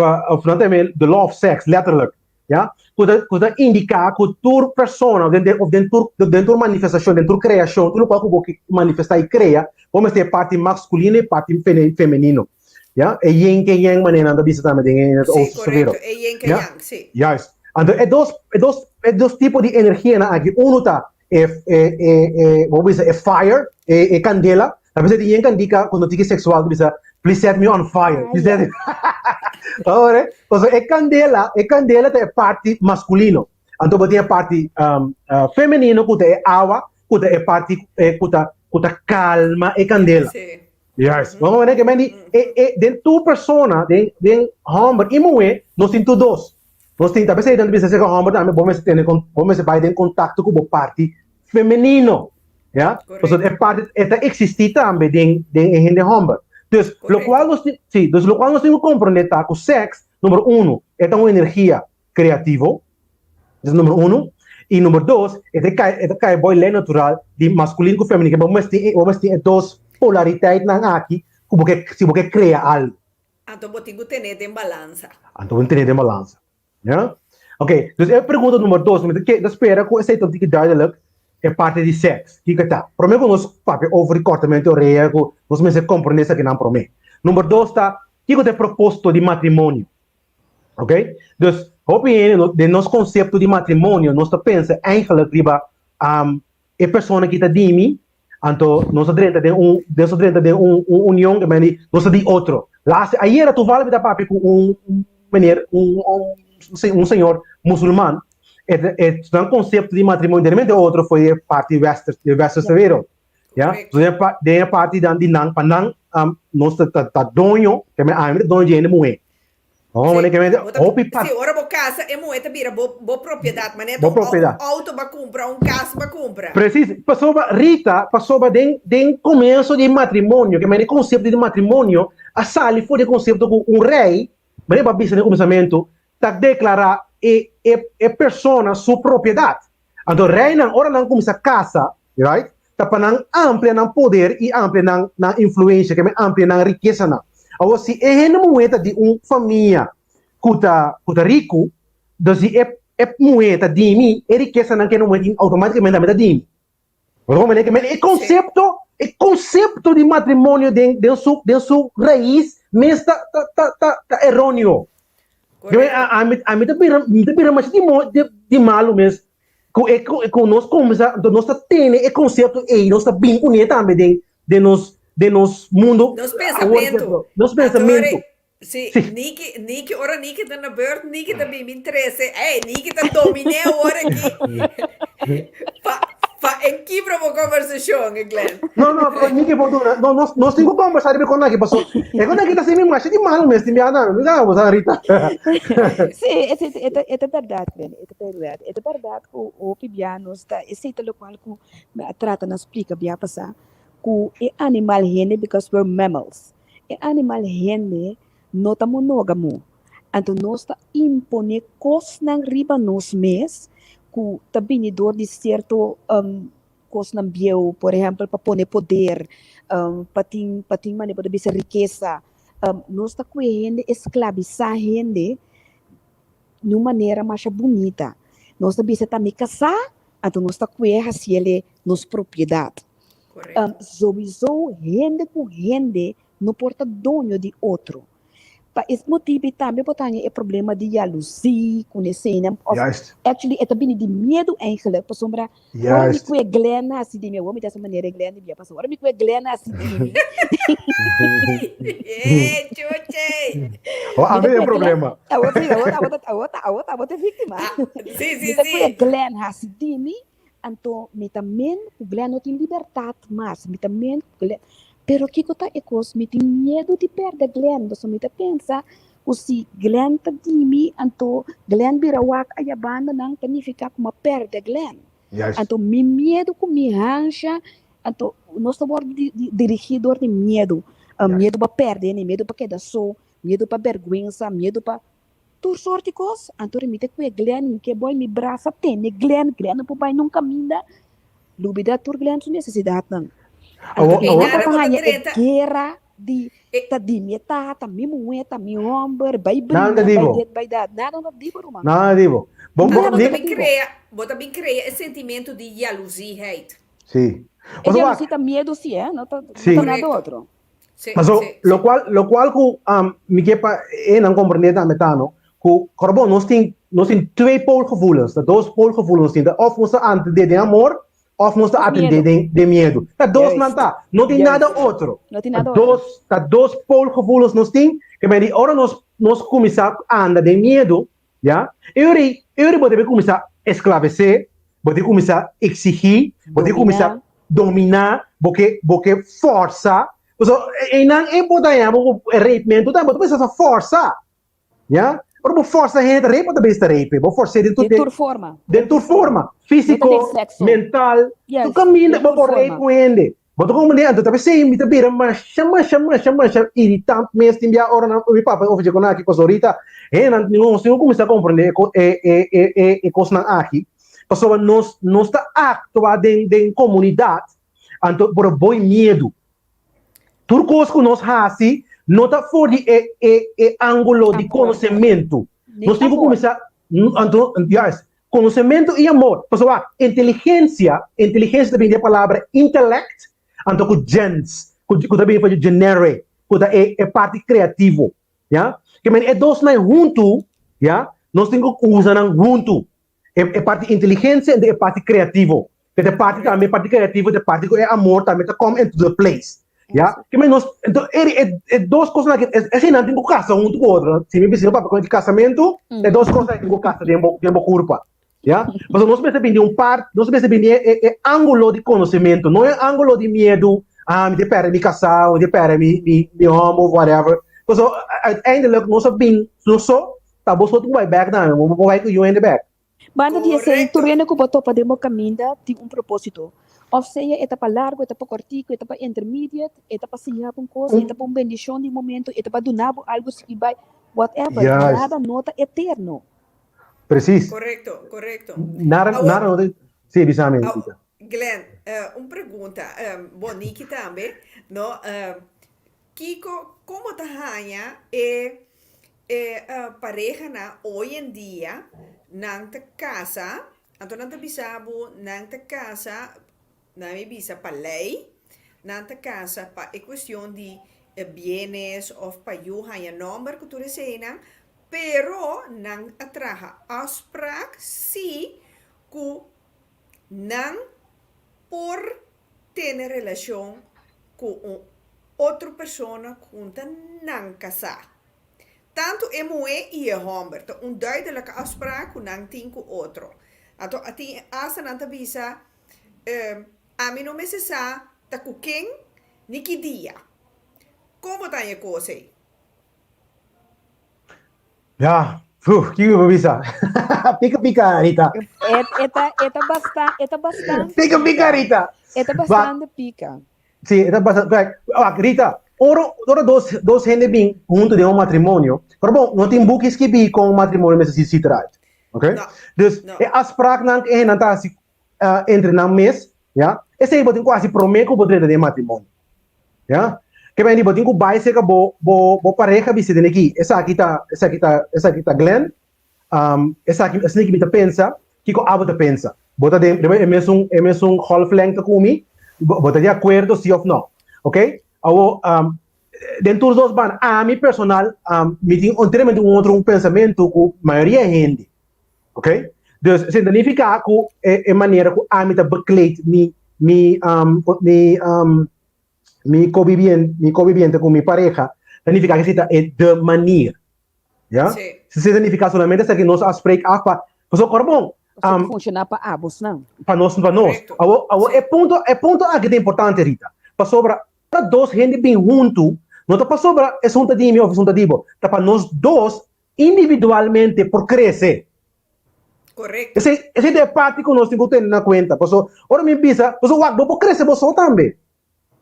não tem the law of sex, letterlijk. Ja? Que indica que toda pessoa, dentro da manifestação, dentro da criação, tudo que manifestar e criar, vamos ter parte masculina e parte feminino. Ja? E yang maneira anda bisa também, Sim, correto, é yin que yang, sim. Yes. Então, é dois tipos de energia aqui. Um tá vamos dizer, é fire, é candela. A vezes tem gente que indica quando tem sexual, diz, please set me on fire. Ora, então é candela é parte masculino. Então tem a parte feminino que é água, que é parte que calma é candela. Sim. Yes. Vamos ver que dentro da pessoa, dentro homem e mulher, nós temos dois. Nós temos talvez aí dentro do business com homem também, vamos ter contato com a parte feminino, ja? Então é parte existe também dentro de homem. Então, lo qual nós temos que compreender que o sexo, número 1, é uma energia criativa, é número 1, e número 2, é boa lei natural de masculino e feminino, que vamos ter duas polaridades aqui, se você cria algo. Então, vou ter que ter em balança. Então, vamos ter em balança. Ja? Ok, dus a pergunta número 2, que espera que esse é que duidelijk é parte de sexo. Que está? Para mim, nós falamos over cortamento rego, nós me compreender isso que não para mim. Número 2 está, que é o propósito de matrimônio? Ok? Dus, opinião de nosso conceito de matrimônio, nós pensa eigenlijk riba a pessoa que está de mim, então nós dentro de união que nós de outro. Lá, aí era tu vale da papi com um senhor muçulmano, é um conceito de matrimônio, de outro foi a parte Western severo. Ja? Tem a parte de não, para não, nós está donho, que é donho de mulher. Se ora bo casa é moeda vira bo propriedade, mas é auto ba compra, casa ba compra. Preciso. Passou den começo de matrimônio, que é o conceito de matrimônio, a sali foi o conceito que um rei, mas para bisa no começamento, tá declarar é persona sua propriedade. Então, rei não, ora não começa a casa, right? Tá para não amplia não poder e amplia não influência, que é amplia não riqueza não. Agora, se é no momento de uma família que tá rico, então se é moeda de mim, é riqueza não que não é automaticamente de mim. O conceito de matrimônio de sua raiz, mas está errôneo. A mim também mas de malo mesmo. Com nós começa, nós temos o conceito e nós bem unido também de nos mundo. Nos pensamentos. Sim, Niki, ora Niki tá na beurt, Niki tá bem me interessa. Niki tá dominando ora aqui. Equilibra uma conversação, Glenn. Não, Niki, nós temos que conversar com aqui, passou. É quando aqui tá sem me de malo mesmo, não, você Rita. Sim, é verdade, Glenn, é verdade. É verdade que o pibiano está, esse é o qual que trata na explica bem passar, que é animal rende because we're mammals. É animal rende não está monógamo. Então, nós está impone coisas na riba nos mês, que também dor de certo coisas na bio, por exemplo, para pôr poder, para ter maneira de ser riqueza. Nós está com gente escravizar gente de uma maneira mais bonita. Nós está também casar, então nós está com se ele nos propriedade. Sowieso, gente com gente não porta dono de outro. Para esse motivo também é problema de jaloezie, conhecendo. Actually, é também de medo eigenlijk. Por sombra, ora me que Glenn assim de mim, vou me dessa maneira Glenn de minha pessoa. Ora me que Glenn assim de mim. Chuche. A ver o problema. A outra vítima. Sim. Me Glenn assim de mim, então me também o Glenn não tem liberdade mais, me também Glenn. Pero que está é coisa, me tem medo de perder Glenn. Você me pensa, se Glenn está de mim, então Glenn vira o a banda não significa como perder Glenn. Então me medo com me rancha, então nós estamos dirigido de medo, medo para perder, medo para quedar só, medo para vergonha, medo para tudo sorte de coisa. Então me tem que Glenn, que boy me braça tem, Glenn não pode nunca minda, lubida tur Glenn sua necessidade não. Guerra de meta, mi mueta, mi ombro, vai brincar, vai dar, nada não digo, Romano. Nada digo. Bota bem crer esse sentimento de jaloezie, hate. Sim. Jaloezie tá medo, sim, não tá nada outro. Mas lo qual que me quepa não compreender também tá, não? Que corbo nós tem dois poolgevoelens, dois poolgevoelens tem, of nós antes de amor of nós atender de medo. Tá dois não tem nada outro. Não tem nada outro. Dois poolgevoelens nós tem, que bem, ora nós começar a andar de medo, já? Eu pode começar a esclarecer, pode começar a exigir, pode começar a dominar, porque força. E não é o arrependimento, também precisa de força, já? Por força a gente rape também está rape, por força dentro de forma, físico, mental, tu caminha por rape com ele. Mas como ele anda, talvez sei me também, mas chama irritante mesmo, tem a hora não me papa ouvir com aqui coisa ahorita, não começa a compreender coisa na aqui, pessoa não está actuando em comunidade, então por boi medo. Tudo coisa que nós fazemos não está fora de ângulo de conhecimento. Nós temos que começar, conhecimento e amor. Pessoal, inteligência também é a palavra intellect, então com gens, que também foi genere, que é parte criativo, já? Que é dois não junto, já? Nós temos que usar junto. É parte inteligência e é parte criativo. Que é parte também parte criativo, é parte que é amor também, come into the place. Ya, que menos, então, duas coisas que assim não tem que casar um com o outro. Se me precisa para com casamento, é duas coisas que tem que casar tempo curva, ya. Mas nós percebemos nós percebemos ângulo de conhecimento, não é ângulo de medo, me depara me casar, me depara me homo, whatever. Mas ainda nós sabemos, só tá bom só tu vai back não, vai que you in the back. Banda dia sei, tu rende que botou para demo caminho, tem propósito. Of seja, etapa largo, etapa cortico, etapa intermediate, etapa siya pong coisa, etapa um bendição de momento, etapa dunabo algo se vai, whatever. Yes. Nada nota eterno. Preciso. Correcto. Nada, Agora- nada, não sim, bisame, Ah, Rita. Glenn, uma pergunta. Boniki também, no? Kiko, como tahanha pareja na hoje em dia nanta casa, então nanta bisabu nanta casa, na mi bisa pa lei, nanta casa pa é questão de bienes of pa you hanya number que tu resena, pero nang atraha afspraak si ku nang por tener relación con outra pessoa junta não casar. Tanto é moe e é homem. Então, duidelijke afspraak com não tem com outro. Então, ati asa não te bisa, a mim não me se sa, ta com quem, ni que dia. Como tá a coisa aí? Ja, que eu bisa. Pica, Rita. Eta bastante. Pica, Rita. Eta bastante pica. Sí, está bastante. Rita, ora dos gente bem junto de um matrimônio. Pero bom, não tem bookings que bi com um matrimônio mas se trai. Ok? Não. Dus, Não. a spraak não é não tá assim entre na mês, ja? Esse aí botem quase prometo botem de matrimônio. Ja? Que bem, botem com bai se bo pareja bi se den aqui. Essa aqui tá Glenn. Essa aqui assim que me tá pensa, que com abo tá pensa. Bota de é mesmo half length comigo. Bota de acordo sim ou não. Ok? Dentro dos dois ban, a mim personal, me tem inteiramente outro pensamento com a maioria da gente. Ok? Dus, significa que é maneira que a mim tá bekleed mi conviviente com minha pareja, significa que é de maneira. Ja? Sim. Se significa solamente que nós afspreken af, mas o bom, Funcionar para abos, não. para nós. Correcto. É ponto que é importante, Rita. Para sobra, para dois gente bem junto, não tá para sobra, é junta de mim ou junta de bo. Tá para nós dois, individualmente, por crescer. Correcto. Esse é parte que nós temos que ter na conta. Porque, ora, me pensa, vou crescer você também.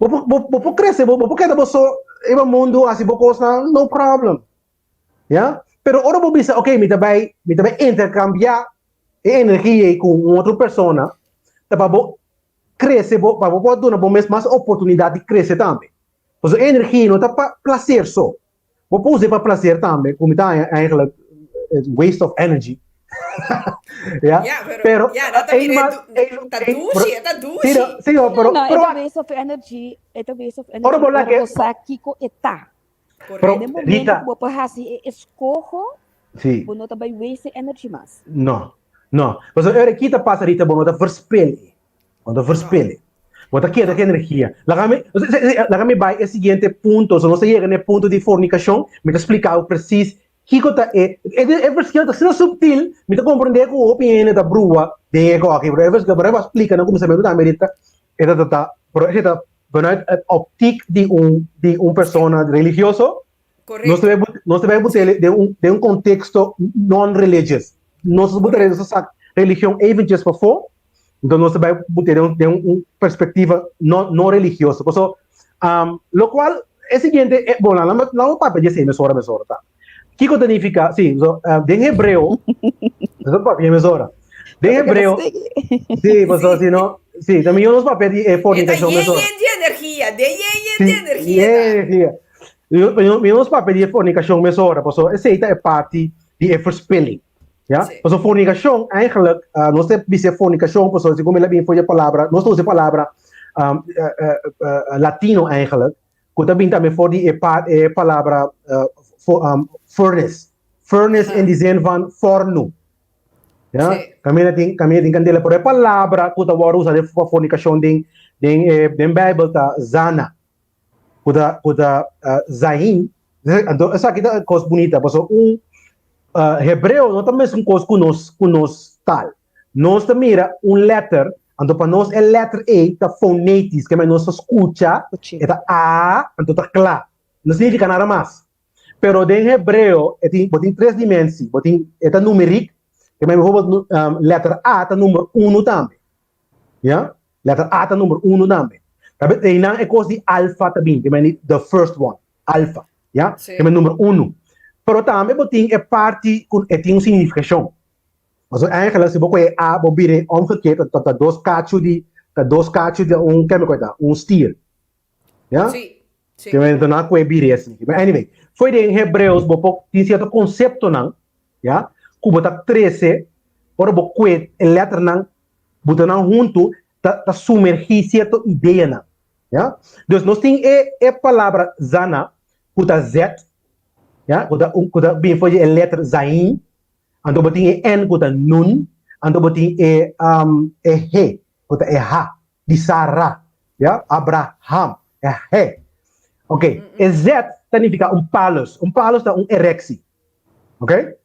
Vou crescer, vou querer você, o mundo, assim, vou coisa, no problem. Ja? Pero ora vou pensar, ok, me também intercambiar energia com outra pessoa, para crescer, para dar mais oportunidade de crescer também. Porque a energia não está para prazer só. Vou usar para prazer também, como está eigenlijk waste of energy. Ja, pero dat douche. Sim, pero Não, é waste of energy. É waste of energy. Ora, bola que- Você Kiko eta. Correcto. De momento Rita. que você assim escojo, sim. você não também waste energy mais. Não. Mas a kita passa Rita, bom, tá verspelen. Quando verspelen. Bota aqui a energia. Lagame vai é seguinte ponto, se não se chega no ponto de fornicação, me tá explicar preciso que tá é versão tá sendo subtil, me tá compreender com a opinião da brua de ego aqui, pero é que explica no começamento da América, pero esta vanuit het optiek die een persoon religioso, Correcto. nós devemos ter de um contexto non-religious. Nós devemos ter essa religião evangélica para fora, então nós devemos ter uma perspectiva não religiosa. Então, lo qual é o seguinte, bom, não papo de ser mesora, tá? O que significa? Sim, em hebreu, não papo de mesora. Em hebreu, sim, mas assim, não, sim, também os papéis de fornicação mesora. De energia. Menos papel de fornicação mesora, porque essa é parte de verspilling. Ja? Porque fornicação, eigenlijk, nós temos fornicação, porque como ela bem foi a palavra, nós temos a palavra latino eigenlijk, que também foi a palavra furnace. Furnace in de zin van forno. Ja? Kami natin kandila, pero a palavra que está usada para fornicação den Bible tá zana. Kuda zahin, essa aqui é coisa bonita, porque hebreu não também é coisa que nós tal. Nós também mira letter, então para nós é letra A, tá fonetis, que nós escuta, é A, então tá claro. Não significa nada mais. Pero em hebreu, tem três dimensões, é numérico, que mesmo letra A tá número 1 também. Ja? Letra A tá número 1 também. Sabe? Tem não é coisa de alfa também, que é the first one, alfa, yeah? Sim. Que é número 1. Pero também botin é parte com tem significação. Mas eigenlijk se você A bobire omgekeerd, dat dois cachos de que me coita, stier. Ja? Sim. Sim. Que então não é bire assim. Mas anyway, foi em Hebreus, bopo tem certo conceito não, ja? Cubo tá 13, ora bo quet letra não, botar não junto, tá sumergir certa ideia não. Ja? Dus nós tem a palavra zana, kuta z, ja? Kuta bem foi a letra zain, ando botin n kuta nun, ando botin he, kuta ha, di Sarah, ja? Abraham, he. Ok, e z significa palos tá erectie, ok?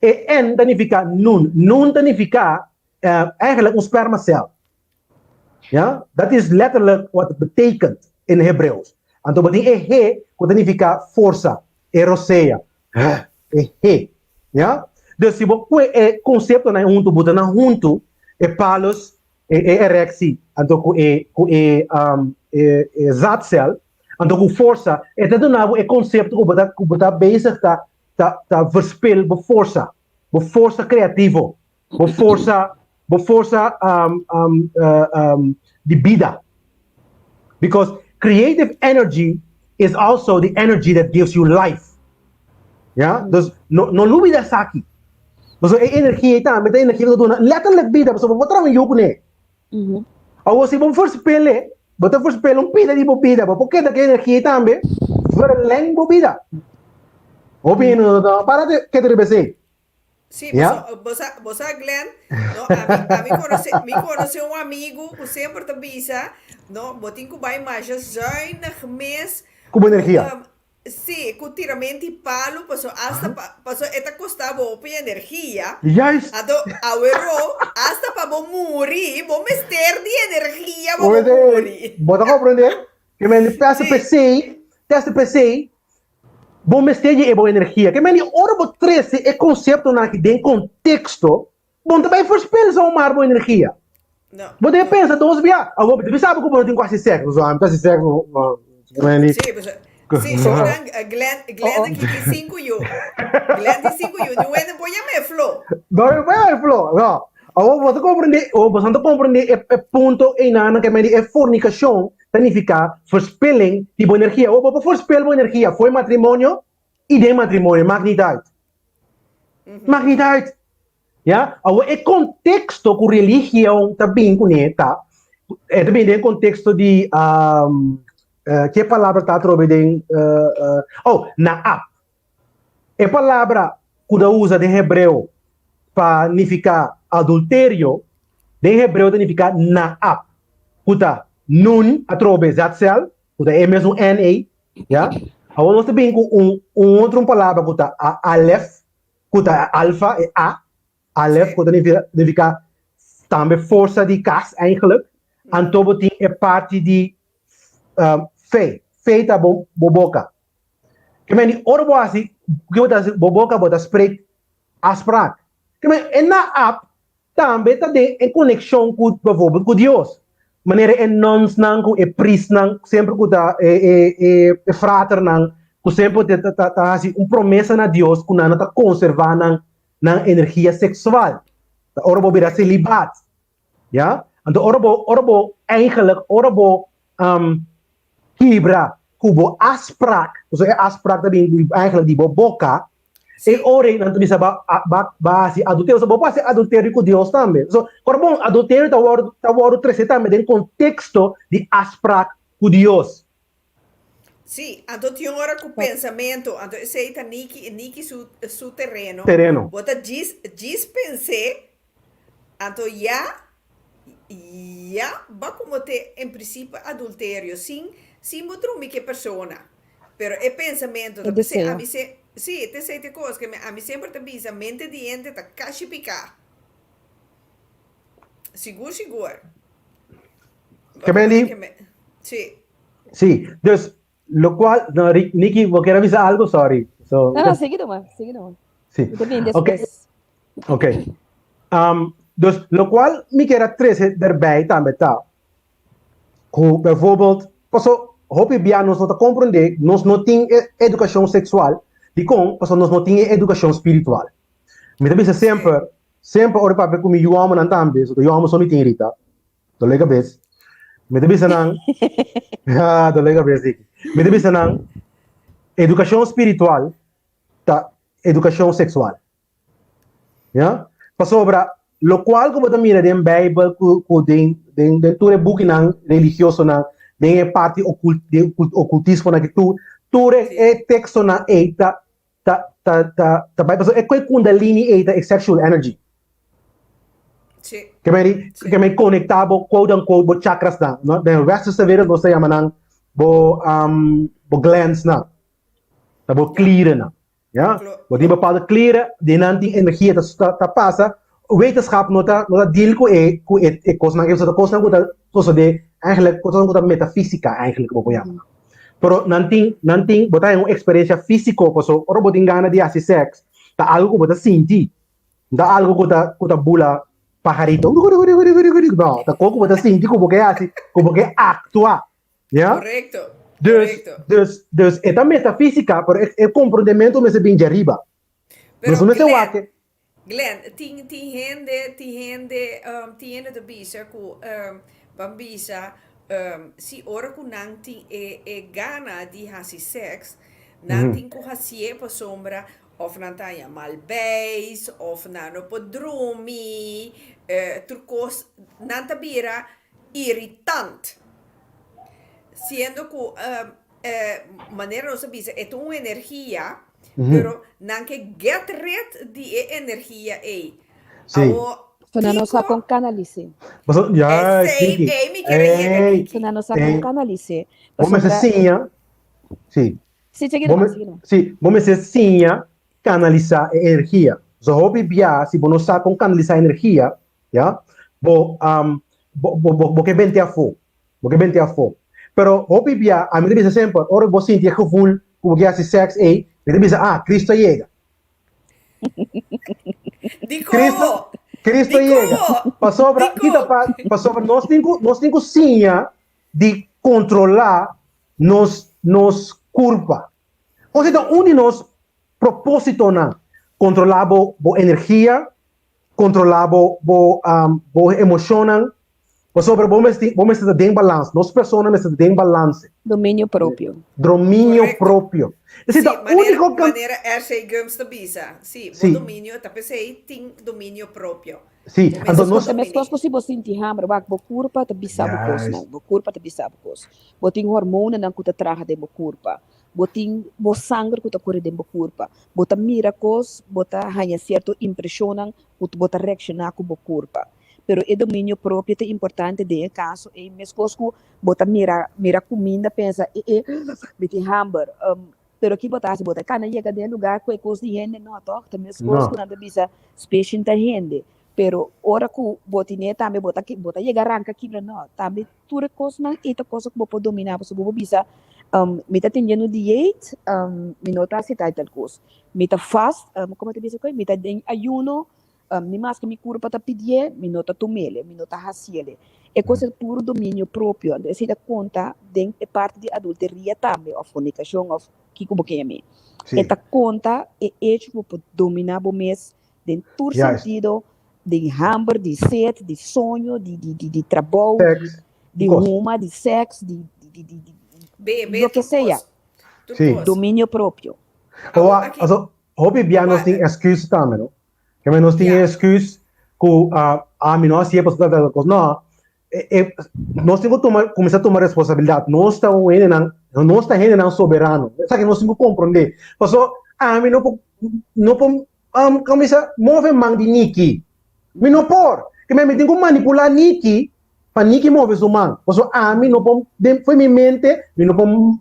E n significa nun significa eigenlijk spermacel. Ja, dat is letterlijk wat het betekent in Hebreeuws. En toen betekent he, wat significa força, erosea, he. Ja, dus se você conceito na junto, bota na junto, palos, erectie, en toen zaadcel, en toen força, en dat nou conceito que bota bezig ta verspil, força creativo, força de vida. Because creative energy is also the energy that gives you life. Ja? Dus no lubida saki. Dus energie ita, met energie dat doen letterlijk vida, so wat er aan jou ne. Ao se bom voorspellen, wat voorspellen vida di bobida, porque da energie tambe, verleng bobida. Opino para de que te bese. Sim, Yeah. você Glenn, no, a mim conhece um amigo que sempre te avisa, no, botin que vai mais zuinig mes. Com energia. Sim, com tiramento e palo, passou eta costava opa energia. Juist. Ado, awero, hasta para bom morrer, bom mester de energia, bom morrer. Bota compreender? Que me teste PC, bom mesteje e boa energia. Que me ora bo 13 é conceito na que tem contexto, bom também voorspel só uma boa energia. Não. Você pensa, então, você sabe como eu tenho quase sexo, quase sexo, Sim, Glenn aqui tem 5 yu. Glenn tem 5 yu. Não é depois já me flow. Não é flow, não. Você compreende, é ponto em nada que me é fornicação, significa voorspelling de boa energia. Você voorspel boa energia, foi matrimônio e de matrimônio, magnidade. Magnidade. Ja, é contexto com religião também conecta. É também tem contexto de que palavra está trovendo naap. É palavra que usa de hebreu para significar adultério, de hebreu significa naap. Kuta nun atrobe zatzel, kuta é mesmo na, ja? Agora nós também com outra palavra kuta alef, kuta alfa é a, alef kuta significa também força de cas eigenlijk. En toboting é parte de fé tá boboca. Que men orbo assim, que boboca bota spreekt afspraak. Que men na app também tá em conexão com bijvoorbeeld com Deus. Maneira é nons nang com é priest nang sempre com é frater nang com sempre tá assim promessa na Deus com nana tá conservar nang energia sexual. Orbo bira celibat. Ja? En orbo eigenlijk Kibra, kubo afspraak. Dus afspraak dat eigenlijk die boboca. E ora nanto bisa base adultério, so bopa se adultério com Deus também. So, corbon adultério tá word 13 também tem contexto de afspraak com Deus. Sim, então tinha hora com pensamento, então esse aí tá niki su terreno. Bota diz pensei, então va como te en principio adulterio sin mostrarme que persona, pero el pensamiento a mí sí te sei te cosas que a mí siempre te avisa mente diente ta casi picar seguro que me sí dus lo cual no, Nikki vos quieres avisar algo sorry no seguido más sí también después okay. Dus lo cual me queda 13 erbij também tá. bijvoorbeeld, paso, hopi bia nós não tá compreender, nós não tem educação sexual, e com, paso, nós não tem educação espiritual. Me também sempre, ora para como eu amo não também, so eu amo só me tem irita, do lega vez. Me também sanang, do lega vez aqui. Me também sanang, educação espiritual, tá, educação sexual. Ya? Pasobra, lo cual como também na Bible, den ture book nang religioso nang, den é parte ocultismo na que ture é texto na eita, ta Bible, é qual kundalini eita é sexual energy. Sim. Que me conectado, quote unquote, bo chakras na, no? Den resto sa vida no sa yaman nang bo glands na, ta bo klieren na. Ja, wat die bepaalde kleren, die nanting energie ta passa, wetenschap nota deel ko kos nang even kos nang ko de eigenlijk kos nang ko metafísica eigenlijk ko yan. Pero nanting bota yung experiência físico paso oro boting gana di asi sex, ta algo ko bota sinti. Da algo ko ta bula pajarito. No, ta ko bota sinti ko porque asi, ko porque actua. Ja? Correcto. Dus esta metafísica, pero el comportamiento me se viene de arriba. Pero Glenn, Glenn, tiende de bisa ku bambisa si ora ku nang e gana di hasi sex, nanting ku hasie pa sombra of nantaya malbeis of nano podrumi turcos nantabira irritant. Siendo que manera no se dice, es una energía, pero no que get rid de energía ahí. Sí. Sonando sa con canalice. Ja, sim. Sonando sa con canalice. Vamos se sinha. Sim. Sim, sim, vamos se sinha canalizar energia. So hobby bia, se você sabe com canalizar energia, ja? Bo que vente a fo. Bo que vente a fo. Pero hobby bia, a mim diz sempre, ora você sente gevoel, como que hace sex aí, me diz Cristo chega. Cristo chega. Passou para nós temos sinha de controlar nos culpa. Ou seja, onde nós propósito na controlar bo energia, controlar bo emoção, sobre vamos estar em balanço. Nós pessoas estamos em balanço. Domínio próprio. Domínio próprio. Sim, maneira é ser gums da bisa. Sim, o domínio, tá pensei, tem domínio próprio. Sim, então nós também se você sentir hammer, vai bo curpa tá bisa bo cos não, bo curpa tá bisa bo cos. Bo tem hormona não que tá traga de bo curpa. Bo tem bo sangue que tá corre de bo curpa. Bo tá mira cos, bo tá ganha certo impressão não, bo tá reaccionar com bo curpa. Pero o domínio próprio é importante de caso e mesmo que bota mira comida pensa bete hamburger pero que botar se botar cana chega de lugar com coisa de gente não toca mesmo que não bisa special da gente pero ora que botine também bota chega arranca aqui não também tudo coisa não esta coisa que vou dominar você vou bisa me tá tendo diet me nota se tá tal coisa me tá fast como te disse coi me tá em ayuno ni mais que me curva para pedir, me nota tomele, me nota raciele. É coisa puro domínio próprio. Se dá conta, é parte de adulteria também, ou fornicação, ou que como que é me. Esta conta é hecho para dominar o mês, em todo sentido, de hambre, de sede, de sonho, de trabalho, de ruma, de sexo, de o que seja. Domínio próprio. Hobby bia nós tem excuse também, não? Que nós temos excuse que nós se é possível coisa não nós temos que começar a tomar responsabilidade nós estamos não soberano sabe que nós temos que compreender porque não começa mover mão de Niki me não por que me tenho que manipular Niki para Niki mover sua mão porque não foi minha mente me não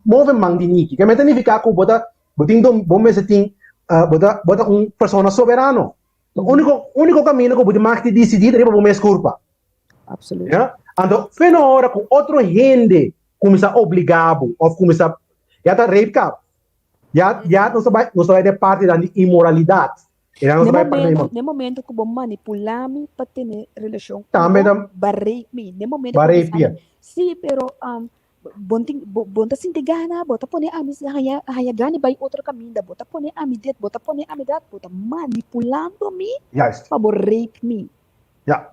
mover mão de Niki que me tem que ficar com bota pessoa soberano. O único caminho que podemos decidir é para o culpa. Absolutamente. Então, foi na hora que outro gente começa a obrigar, ou começa já está rape cap. Já não vai ter parte da imoralidade. E dan sa may partner mo. No momento que vou manipular me para ter relação Também com dá barrei me. No momento barrei que pia. sim, pero bonta sinti gana, bota pone ami haya gani by outro caminho, bota pone ami det, bota pone ami dat, bota manipulando me Juist. para rape me. Ja.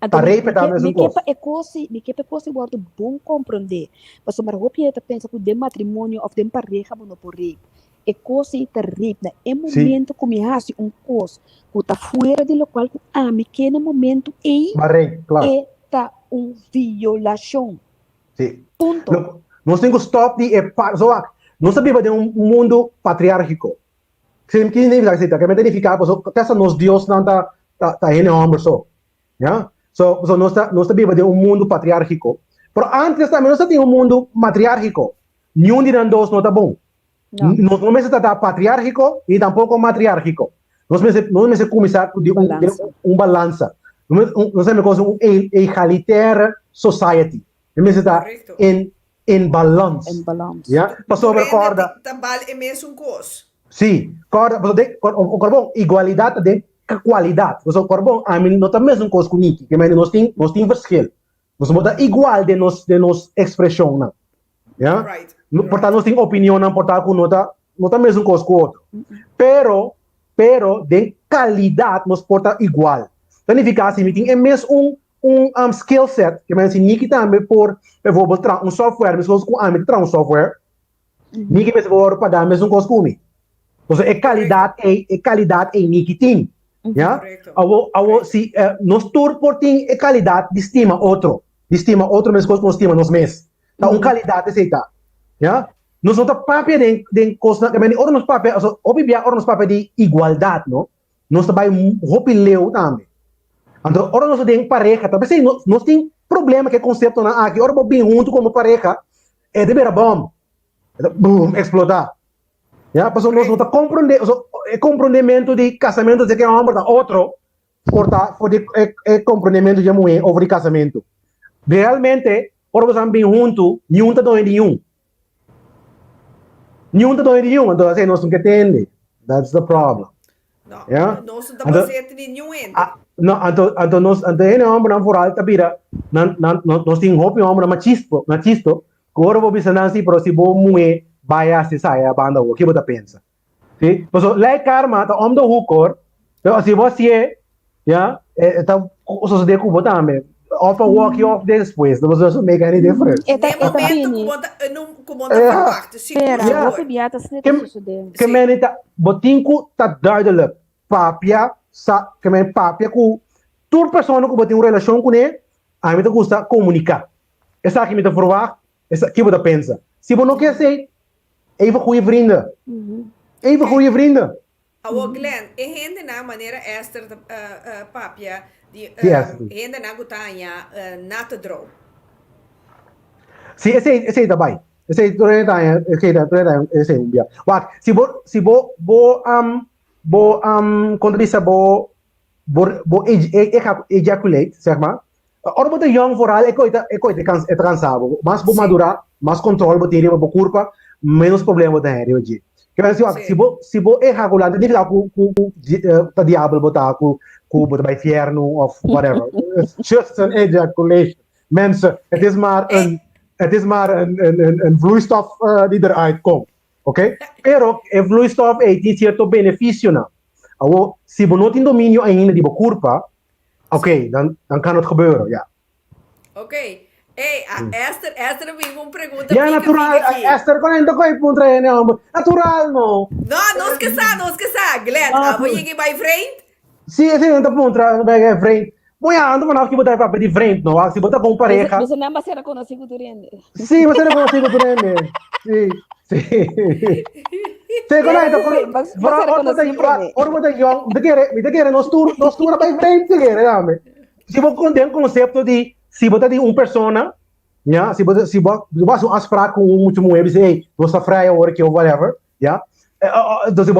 Então, rape também é um coisa. me que coisa guardo bom compreender. Mas uma roupa é pensa que de matrimônio ou de pareja não por rape. É coisa terrível. É momento que me hace coisa que está fora do local que ami que no momento Barrei, claro. é tá violação. Sim. Ponto. Nós temos que stop de nós sabemos de mundo patriárquico. Que nem vai ser, que me identificar, porque essa nos Deus não tá em homem só. Yeah? So nós sabemos de mundo patriárquico. Pero antes também nós temos mundo matriárquico. Nenhum de nós não tá bom. Nós não começamos a estar patriárquico e tampouco matriárquico. Nós começamos a começar de balança. Nós temos um egalitaire society. Nós estamos em balance. Em balance. Yeah? Passou a corda. Tambal é mesmo coisa. Sim, o carbon igualdade de qualidade. O carbon a mim não tá mesmo coisa comigo, que nós tem verschil. Nós botar igual de nos expressão, não. Yeah? Right. Portanto nós tem opinião, não portanto não tá mesmo coisa com outro. Pero de qualidade nós porta igual. Significa assim, tem mesmo skill set que men niet também por bijvoorbeeld software, mas com a mim software. Niet que voor para dar mesmo coisa comigo. Então, qualidade é nikitin. Ja? Se nós turporting qualidade de estima outro mesmo com estima nós mesmos. Então, qualidade é essa. Ja? Nós não tá papel de coisa, que ora nos papel, also obvia ora nos papel de igualdade, não? Nós também hopi leu também. Então, ora nós tem pareja, talvez nós tem problema que conceito na aqui, ora bem junto como pareja, é de ver bom. Boom, explotar. Ja, passou nós não tá compreendimento de casamento de que é homem outro, por de compreendimento de mulher over de casamento. Realmente, ora nós bem junto, nenhum tá doendo nenhum. Nenhum tá doendo nenhum, então assim nós não entende. That's the problem. Não, Yeah? nós não estamos fazendo nenhum ente. Não, então nós homem não for alta vira, nós tem hope homem machisto, agora vou pensar assim, pero se vou mulher vai se sai a banda o que você pensa? Sim? Então, like karma, tá homem do hukor, então se você, yeah, então o seu de cubo também, off a walk off depois, não vai make any difference. É momento que você verwacht. Espera, vou biata se Que menita, botinku tá duidelijk, papia sa que men papia ku tur persona que tem uma relação com ele, a mim te gusta comunicar. Essa aqui me te provar, essa que você pensa. Se você não quer ser, even goede vrienden. Even goede vrienden. Awo Glenn, e hende na maneira Esther papia di hende na gutanya na te draw. Sim, esse aí também. Esse aí esse um dia. Wat, se quando diz ejaculate, zeg maar. Ora bote young vooral, é cansado. Mas bo madurar, mais controle bo ter bo curva, menos problema tem aí hoje. Que mas se bo ejacular, não fica com tá diabo botar com botar inferno of whatever. It's just an ejaculation. Mensen, het is maar een vloeistof die eruit komt. Oké? Pero a vloeistof tem certo benefício não. Awo, se você não tem domínio ainda de curva, ok, dan kan het gebeuren, ja. Ok. Hey, Esther me uma pergunta. Ja, natural, Esther, quando ainda coi puntra natural, no. Não esqueça, Glenn, vou ir by friend? Sim, ainda puntra, by friend. Boia, ando manaf que botar papel de frente, não? Se botar com pareja. Você não vai conocido durante. Sim, você não consigo durante. Sim. Segundo aí, ora botar young, de querer nós tur by frente, de querer, ame. Se você contém conceito de se botar de persona, yeah, se você as fraco com muito mulher, dizer, ei, você fraia hora que ou whatever, yeah. Dus ik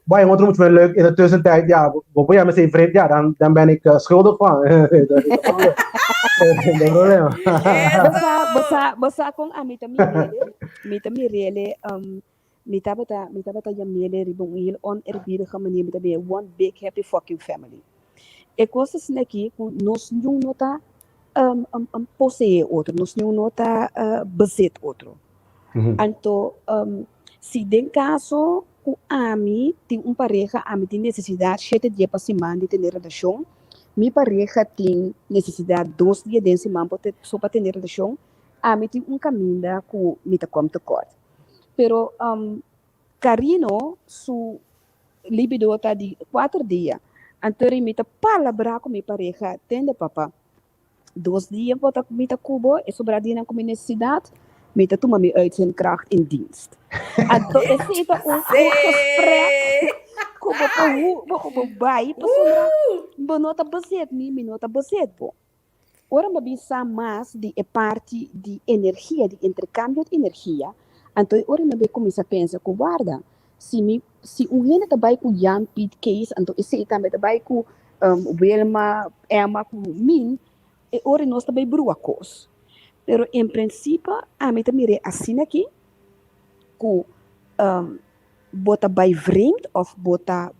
bij een andere moet wel leuk in de tussentijd, ja, wat jij me zei vreemd, ja, dan ben ik schuldig van. Basta kung ami tamire me tava ta jamele riba um heel onerbiedige manier met be one big happy fucking family. E coisas aqui com nós não nota possuir outro, nós não nota bezit outro. Então, se tem caso que ami tem pareja, ami tem necessidade 7 dias para semana de ter relação, minha pareja tem necessidade 2 dias de semana para ter relação, ami tem caminho que me tá como acordo. Pero Carino, su libido tá de 4 dias. Então, me tá palabra com minha pareja, tende papá. 2 dias para me tá cubo, e sobradinha com minha necessidade, me tá toma me uit zijn kracht in dienst. Então, esse é gesprek, como vai, para nota bezet, me nota bezet, bo. Ora, me bisa mais de parte de energia, de intercâmbio de energia. Então, ora, me começa a pensar, que guarda, se gente trabalha com Jan Piet Kees, então esse também trabalha com Wilma, Emma, com mim, e ora nós também bruacos. Pero em princípio, a mim também é assim aqui, que bota by vreemd of bota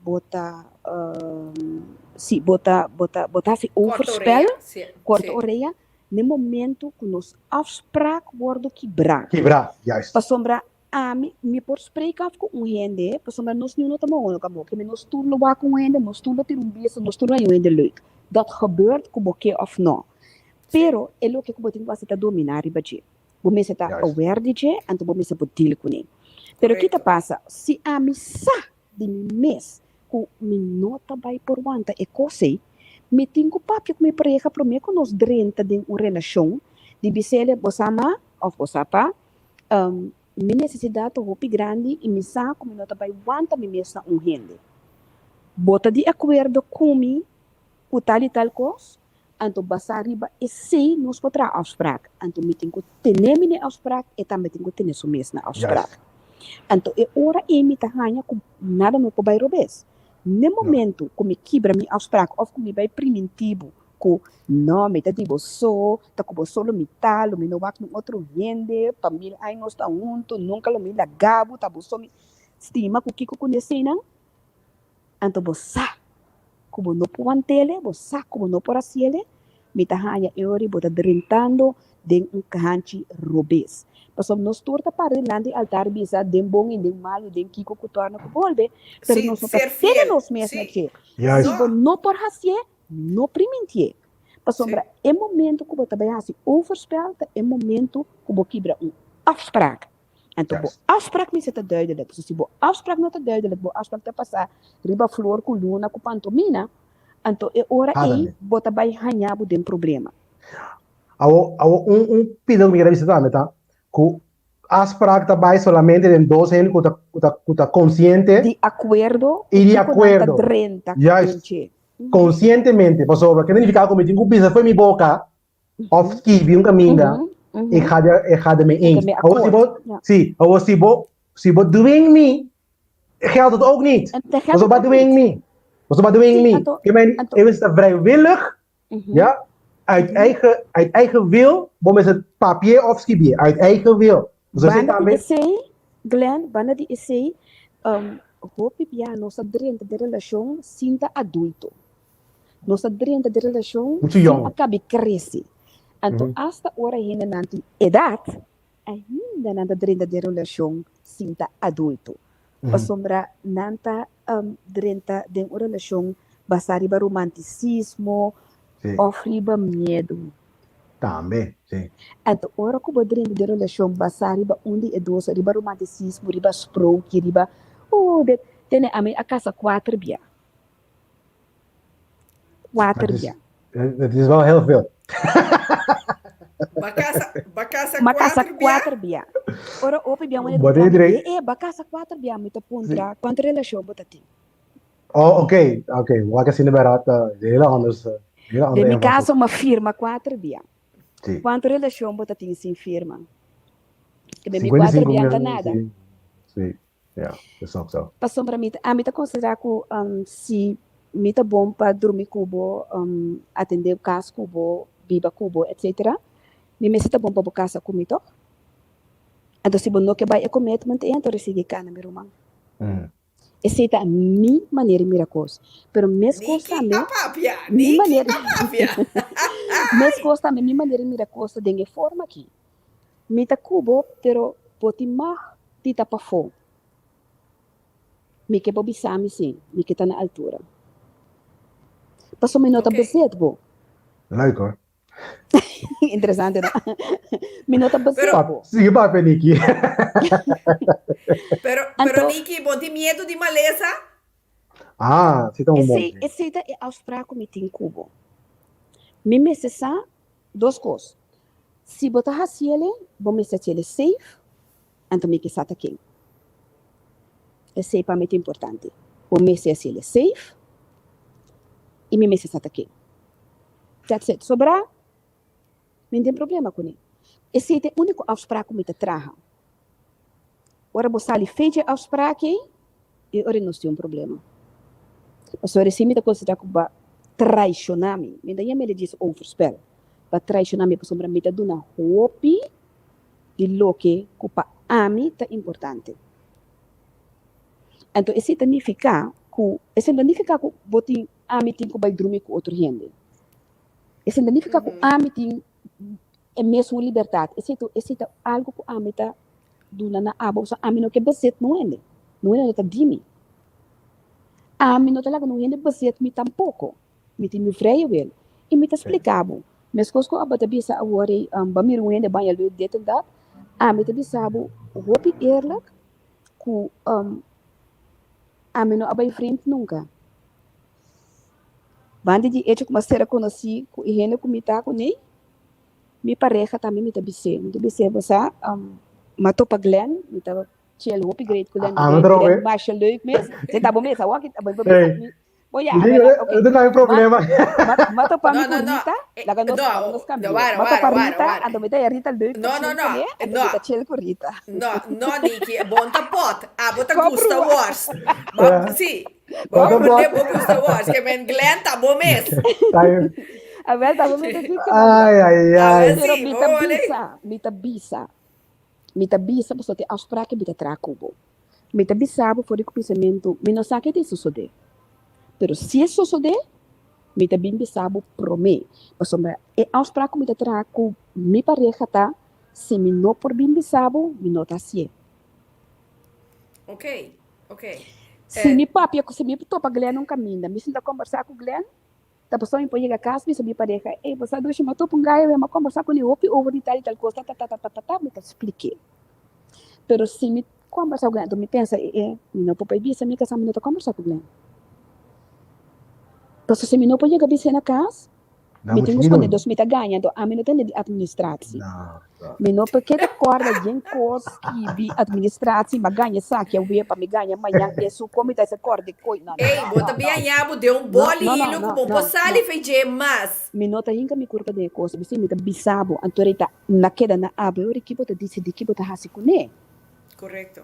se overspel, korte orelha, no momento que nos afspraak worden quebrar. Quebrar, juist. Para sombra a me por spreken af com gente, para sombra nós não estamos onde que nós tudo lá com gente, nós tudo ter beijo, nós tudo aí gente leuk. Dat gebeurt como que of não. Pero é o que você tem que dominar ribaje. Você está aware de je, então você pode deal com ele. Pero que passa? Se a missa de mês que me nota vai por wanta e cosei, me tenho papel com minha pareja para mim que nós drenta de uma relação de bisele bosama of bosapa, minha necessidade é grande e me sa como nota vai wanta me mesa gente. Bota de acordo comigo o tal e tal coisa, então basta riba e se nós podemos afspraak, então me tenho que ter minha afspraak e também tenho que ter sua mesma afspraak. Então é hora e me tahanha com nada me pode robes. No momento que me quebra minha afspraak of que me vai primitivo, que não me tá tipo só, tá como solo me tal, me não vai com outro gente, família aí nós tá junto, nunca lo me lagabo, tá só me estima que kiko conhece não. Então você como não pode antele, você como não pode asiele, me tahanha e ori bota drentando de canchi robes. Pasom nós torta para delante altar bisa den bom e den malo den kiko que torna que volve, pero nós não temos nós mesmos aqui. Se não por hasie, não primentie. Pasom é momento que você vai assim overspel, é momento que você quebra afspraak. Então, afspraak niet te duidelijk. Dus die afspraak niet te duidelijk, afspraak te passar riba flor com luna com pantomina. Então, é hora aí, bota vai ganhar o problema. Pedido que me quero visitar, tá? Que afspraak também solamente em 2 anos que tá consciente. De acordo. E de acordo. Conscientemente, por sobre que significa que me tenho que pisar foi minha boca, of que um caminho. Ik ga ermee eens. Se você dwing me, geldt het ook niet. Als je dwing me. Als je dwing me. Je bent vrijwillig, ja, uit eigen wil, bom is het papier of skibier, uit eigen wil. Glenn, wanneer die essay, hoop ik ja, nossa drenta de relação sinta adulto. Nossa drenta de relação sinta acabe crescer. Então, hasta hora ainda na idade, ainda na dentro da relação sinta adulto. A sombra nanta dentro de uma relação basada em romanticismo, ou riba medo. Também, sim. Então, hora que você dentro da relação basada em onde é doce, riba romanticismo, riba sprook, riba, tem a casa 4 bia. 4 bia. Het is wel heel veel. Bacasa 4 bia. Ora, open bia, mas bacasa 4 bia, muito pontra. Quanto relação bota tem? Oh, oké. Wat ik zie erbij hele anders. De mi caso uma firma 4 bia. Sim. Quanto relação bota tem sem firma? Que de mi 4 bia não nada. Sim. Ja, dat is ook zo. Passou para mim, a mim tá considerar que se me tá bom para dormir cubo, atender o caso cubo, biba cubo, etc. Me tá bom para casa comigo? Então, se você não quer vai commitment, então recebe cá na minha irmã. Mm. Essa é a minha maneira de mirar coisas. Pero mesmo coisa Niki também, apapia. minha Niki maneira, apapia. mesmo coisa também, minha maneira de mirar coisas de forma aqui. Mita cubo, pero poti mais tita para fora. Me que bobi sami sim, me que tá na altura. Passou me nota Ok. bezet, bo. Leuk hoor. Interessante, não? Me nota bezet, Pero- bo. Sige pa, Nikki. Pero Então- Niki, bom tem medo de maleza? Ah, você tá um monte. Esse é aos fracos me tem cubo. Me necessita duas coisas. Se botar assim ele, vou me sentir ele safe, então me que sata aqui. Esse é para mim importante. Vou me sentir ele safe e me sata aqui. That's it. Sobrar, não tem problema com ele. Esse é o único aos fracos me traga. Ora você ali fez aos fracos e ora não tem problema. Mas ora se me está considerado como traicionar-me, me daí me diz overspell. Para traicionar-me, para sombra me está dando hope de lo que para a mim está importante. Então, isso significa que botin a mim tem que vai dormir com outro gente. Isso significa que a mim tem é mesmo liberdade. Isso é algo que a mim está dando na aba, a mim não quer basear não é, não é nada de mim. A mim não talaga não é basear me tampouco. Me tem me freio ele e me tá explicado. Mas coisas que a bata bisa agora bamir um ende banha lu de tenda a mim tá bisa o hopi eerlijk ku a mim não abai frente nunca. Bande de hecho que mas era conheci ku ihene ku mita ku nem mi pareja também me tá bisa você matou para Glenn me tá chill hopi great ku Glenn Glenn mas leuk mes você tá bom mes a walk abai Hey. Oye, Itu não é problema. mato pa mi No, no, no. Rita, laga nos cambio. Wara, Mato pa wara, Rita, wara. ando me da Rita leuk. No, no, no. Ando No. me da chill con Rita. No, Niki, bonta pot. Bota Compro gusta uma. wars. Ma, sì. Bota Bota pot. pot gusta wars. Que men Glenn tá bom mes. Tayo. A ver, tá bom me fica. Ai, ai, ai. Sim, Pero mita bisa, você te auspra que mita tracubo. Mita bisa por o pensamento, me não sabe que suceder. Pero se suceder, mita bem bisa prome. Mas é auspra que mita tracu, mi pareja tá, se me não por bem bisa, me não tá assim. Ok. Se me papi, se me topa Glenn um caminho, me sinta conversar com Glenn, tá pessoa me põe a casa, me sabe pareja, ei, você deixa me topa um gaio, eu conversar com ele, over de tal coisa, me tá expliquei. Pero se me conversar com Glenn, me pensa, não pode ir, se me casar, me não tá conversar com Glenn. Então, se me não pode ir na casa, Não, me tem mas que não. esconder, então me tá ganhando, a mim não tem de administrar-se. Não. Me não porque de corda de coisa que vi administrar-se, mas ganha saque, eu vi para me ganhar amanhã, isso como tá essa corda de coisa, não. Ei, bota bem anhabo, deu um bolinho, não, com bom não, passali fez mas. Me nota hinka mi curva de coisa, me me tá bisabo, antorita na queda na abre, ori que bota decidi que bota hasi kune. Correcto.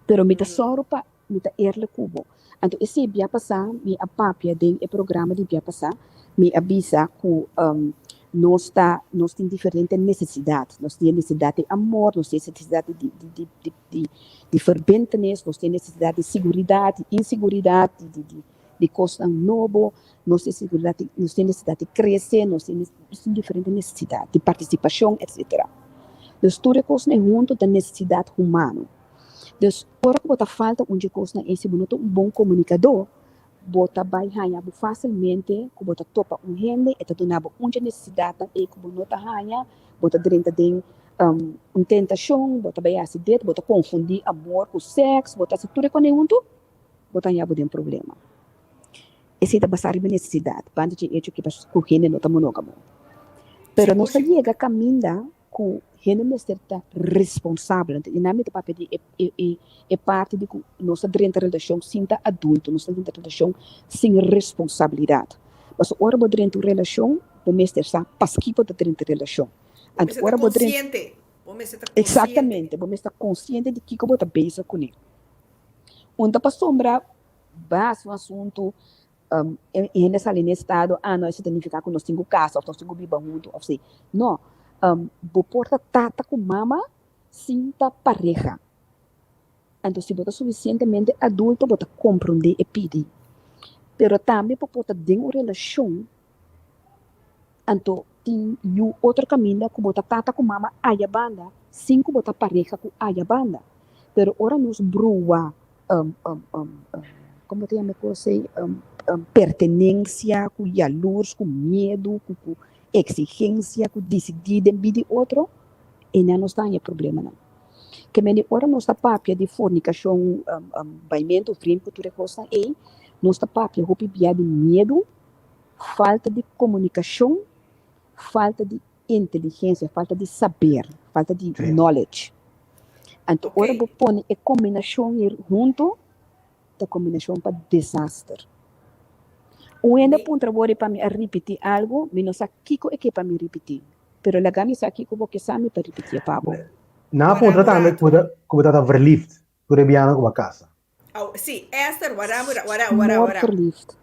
Pero me tá soro pa, me tá erle cubo. Então esse bia passar, me a papia de e programa de bia passar, me avisa que nós tem diferentes necessidades. Nós temos necessidade de amor, nós temos necessidade de verbintenis, nós temos necessidade de segurança, de insegurança, de coisa nova, nós temos necessidade de crescer, nós temos diferentes necessidades de participação, etc. Dus tudo coisa é junto da necessidade humana. Dus ora que bota falta onde coisa é esse bonito bom comunicador, bota vai ganhar facilmente, que bota topa gente, e tá donando onde necessidade e que bota ganhar, bota dentro de tentação, bota vai acidente, bota confundir amor com sexo, bota se tudo é junto, bota ganhar um problema. Esse é basar em necessidade, banda de hecho que o gente não tá monógamo. Pero não se chega a caminhar com gente não está responsável. E na minha papel é parte de nossa dentro da relação sinta adulto, nossa dentro da relação sem responsabilidade. Mas ora bo dentro da relação, o mestre está pasquipo dentro da relação. Você tá consciente. Exatamente, você está consciente de que você está bem com ele. Onde para sombra base um assunto e nessa linha estado, não, isso significa que nós temos casa, nós temos viva junto, ou seja, não, vou porta tata com mama, sinta pareja. Então, se você é suficientemente adulto, você compreende e pedir. Pero também, para você ter uma relação, então, tem outro caminho, que você tata com mama a banda, sim que você pareja com a banda. Pero, ora nos brua, como te chama, pertenência, com jalurs, com medo, com exigência, com decidir de outro, e não está em problema, não. Que me ora nossa papia de fornicação, baimento, frame, cultura costa, e nossa papia, roupa de medo, falta de comunicação, falta de inteligência, falta de saber, falta de knowledge. Então, ora vou pôr a combinação junto, da combinação para desastre. O ainda para trabalhar para me repetir algo, me não sabe que é que para me repetir. Pero la gami sa aqui como que sabe para repetir pabo. Na ponta também como tá verliefd, tu rebiana com a casa. Oh, sim, Esther, wara. Verliefd.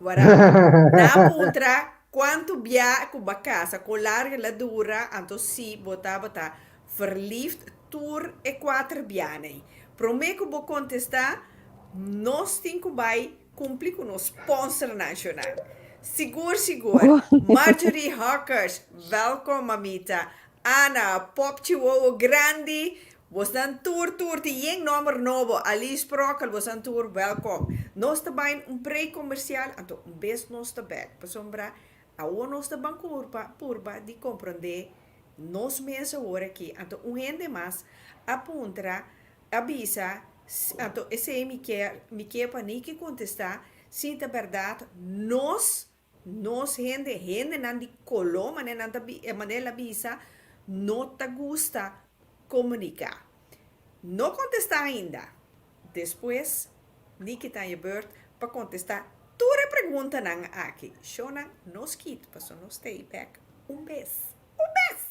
Na ponta, quanto bia com a casa, com larga la dura, anto si, bota, verliefd, tour e 4 biane. Prometo vou contestar, nós temos que cumprir com o sponsor nacional. Sigur. Marjorie Hawkers, welkom mamita. Ana, Popchiwo Grandi, was dan tour, die jeng nummer novo, Alice Prokel, was dan tour, welkom. Nós também pré-comercial, então, best nós também, sombra, a nós também purba de compreender, nós mesmos agora aqui, então, gente mais, aponta, avisa, então, esse me quer para nem que contestar, se é verdade, nós gente não de coloma, maneira avisa, não te gusta comunicar. Não contestar ainda. Depois, nem que está em beurt, para contestar toda a pergunta aqui. Shona, nos quita, para nos stay back. Beijo. Beijo.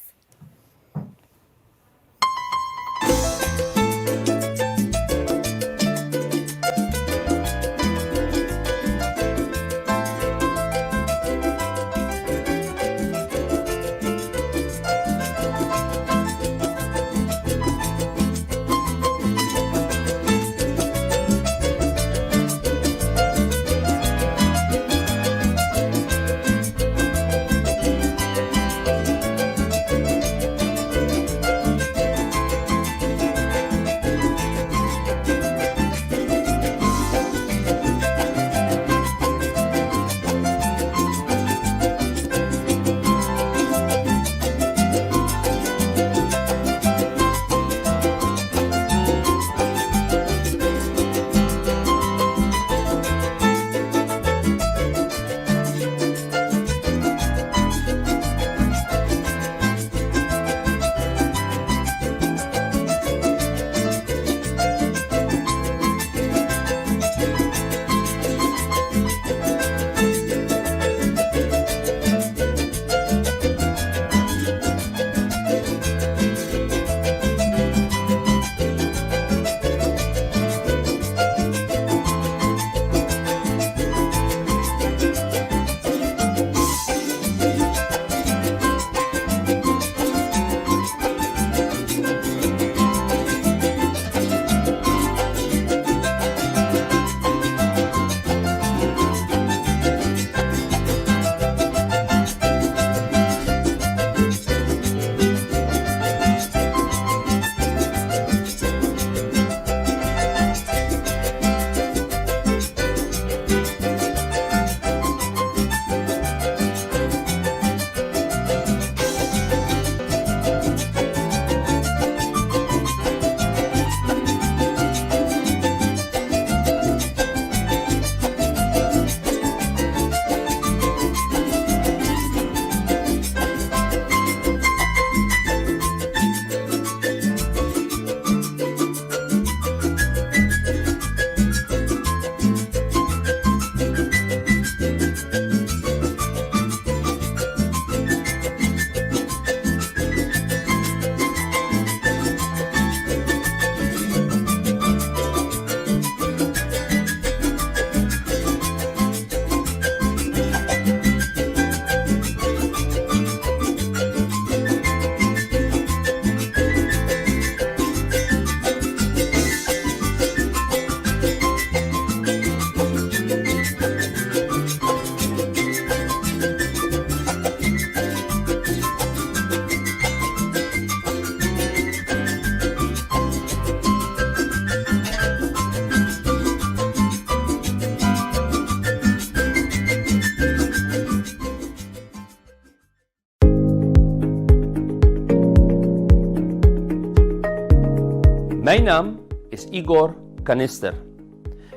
Mijn naam is Igor Kanister.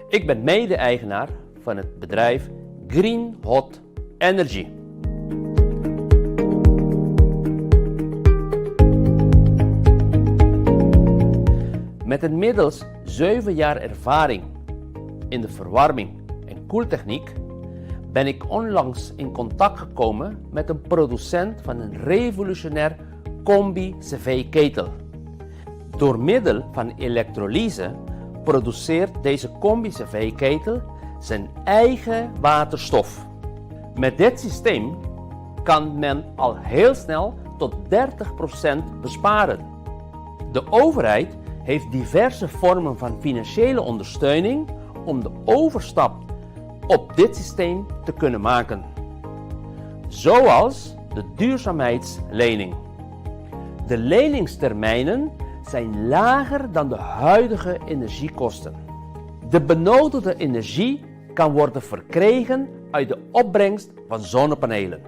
Ik ben mede-eigenaar van het bedrijf Green Hot Energy. Met inmiddels 7 jaar ervaring in de verwarming en koeltechniek ben ik onlangs in contact gekomen met een producent van een revolutionair combi-cv-ketel. Door middel van elektrolyse produceert deze combi-cv-ketel zijn eigen waterstof. Met dit systeem kan men al heel snel tot 30% besparen. De overheid heeft diverse vormen van financiële ondersteuning om de overstap op dit systeem te kunnen maken. Zoals de duurzaamheidslening. De leningstermijnen zijn lager dan de huidige energiekosten. De benodigde energie kan worden verkregen uit de opbrengst van zonnepanelen.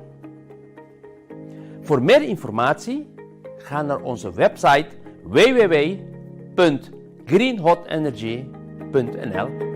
Voor meer informatie ga naar onze website www.greenhotenergy.nl.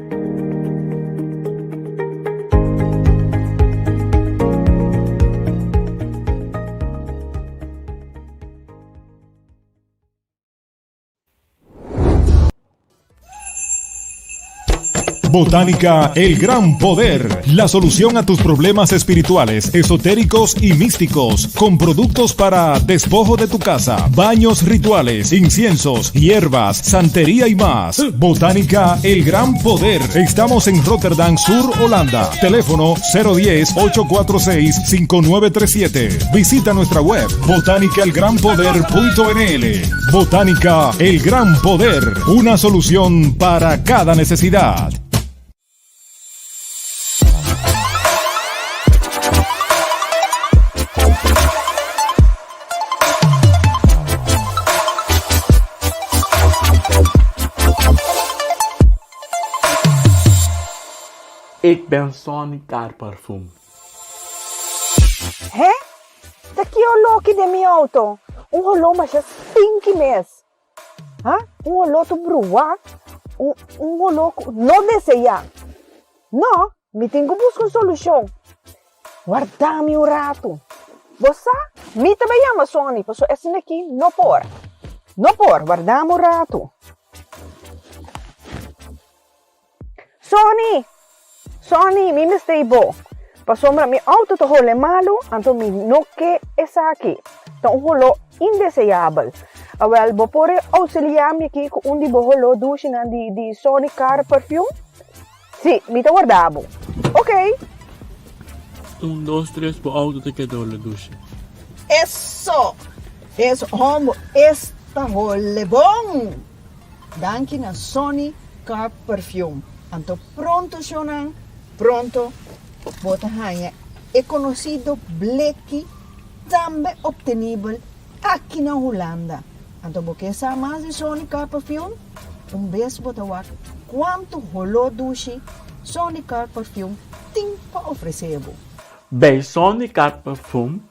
Botánica El Gran Poder, la solución a tus problemas espirituales, esotéricos y místicos, con productos para despojo de tu casa, baños rituales, inciensos, hierbas, santería y más. Botánica El Gran Poder. Estamos en Rotterdam Sur, Holanda. Teléfono 010-846-5937. Visita nuestra web botánicaelgranpoder.nl. Botánica El Gran Poder, una solución para cada necesidad. Ik ben Sonny Car Parfum. Hé? Daqui é o look de minha auto. Rolô, mas é stinky mes. Hã? Rolô to brua. Rolô não deseja. Não, me tenho que buscar uma solução. Guarda-me rato. Você? Me também chama Sonny, porque esse aqui não por. Não por, guarda-me rato. Sonny, mi stay bo. Pasombra mi auto to hole malo, anto mi noke esa aqui. Então holo indesejável. Awel bo pore auxiliar mi aqui com undi bo holo douche na di Sonny Car Perfume. Sì, mi te guardavo. Ok. 1, 2, 3 po auto te quedó la douche. Eso homo esta hole bom. Danke na Sonny Car Perfume. Anto pronto sionan. Pronto, bota hanha é conhecido bleki também obtenível aqui na Holanda. Então, porque essa mais de Sonny Car Perfume, vez bota wat quanto rolou douche Sonny Car Perfume tem para oferecer. Bij Sonny Car Parfum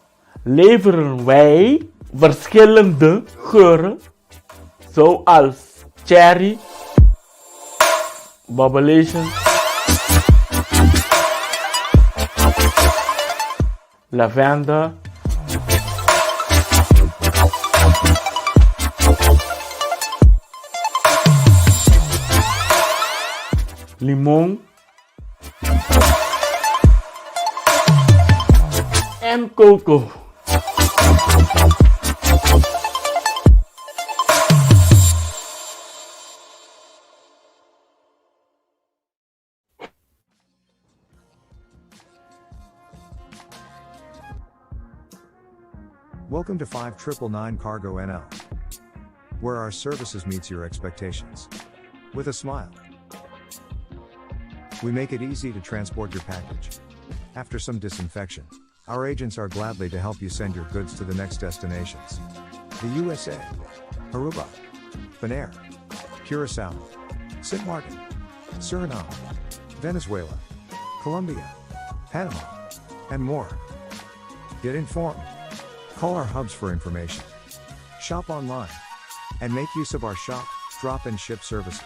leveren wij verschillende geuren, zoals cherry, bubblegum, lavender, limon en coco. Welcome to 5999 Cargo NL, where our services meets your expectations. With a smile. We make it easy to transport your package. After some disinfection, our agents are gladly to help you send your goods to the next destinations. The USA, Aruba, Bonaire, Curacao, St. Martin, Suriname, Venezuela, Colombia, Panama, and more. Get informed. Call our hubs for information. Shop online. And make use of our shop, drop and ship services.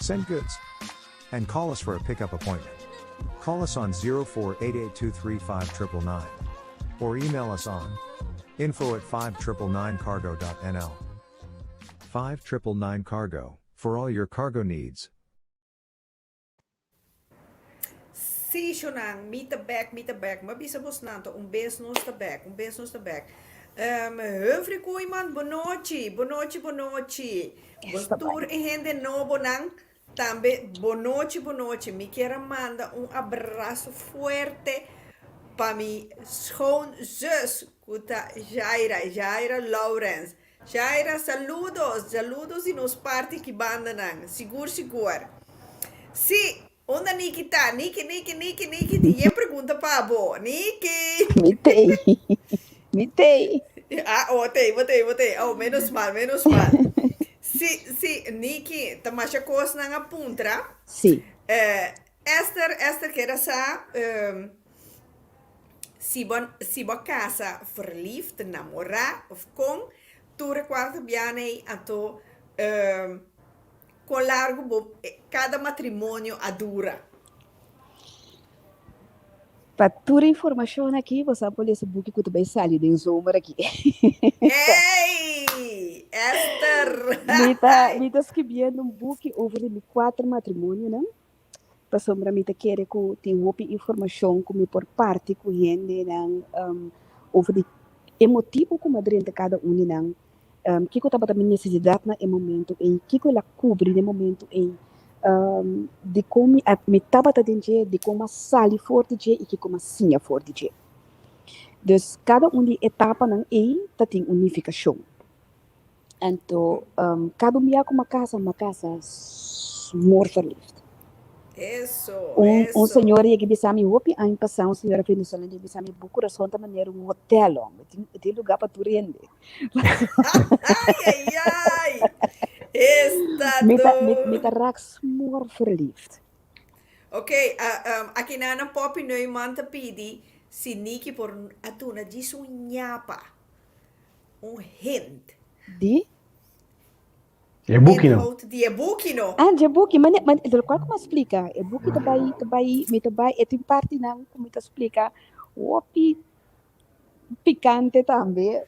Send goods. And call us for a pickup appointment. Call us on 0488235999. Or email us on info@599cargo.nl. 599 Cargo, for all your cargo needs. Si Shonang, meet the back, mabisa bos nanto, bes nos the back. Höfri iemand, bonochi. Tour e hende no bonang, tambe bonochi. Mi quiera manda abraço fuerte para mi schoonzus, kuta Jaira Lawrence. Jaira, saludos y nos parte que banda nang, sigur. Si, onda Niki, e pergunta para bo, Niki. Mitei. Botei. Oh, menos mal. Si, Niki, tamasha kos nang apuntra. Sim. Esther quer sa, si ba casa verliefd, namorar, of com, tu requarta bianei ato, com largo, cada matrimônio a dura. Para toda informação aqui, você pode esse book que também sali de Zomer aqui. Ei, Esther! Me tá escrevendo book over de 4 matrimônios, né? Para sombra me tá querer que tem informação como por parte que gente, né? Over de emotivo como dentro de cada né? Que eu tava também necessidade na momento e que ela cobre no momento e de como me tava dentro de como sali forte e que como sinha forte. Dus cada de etapa não tá tem unificação. Então cada dia como casa more verliefd. Isso. Senhor que bisa mi hopi ano passado um senhor venezuelano que bisa mi buku coração da maneira hotel tem lugar para tu rende. Ai. Está me tá raaks more verliefd. Ok, aqui na pop no manta pidi si Niki por atuna diz nhapa. Hint. Di? É book não. De book não. De book, mas qual como explica? É book também, e tem parte não como te explica. Hopi picante também.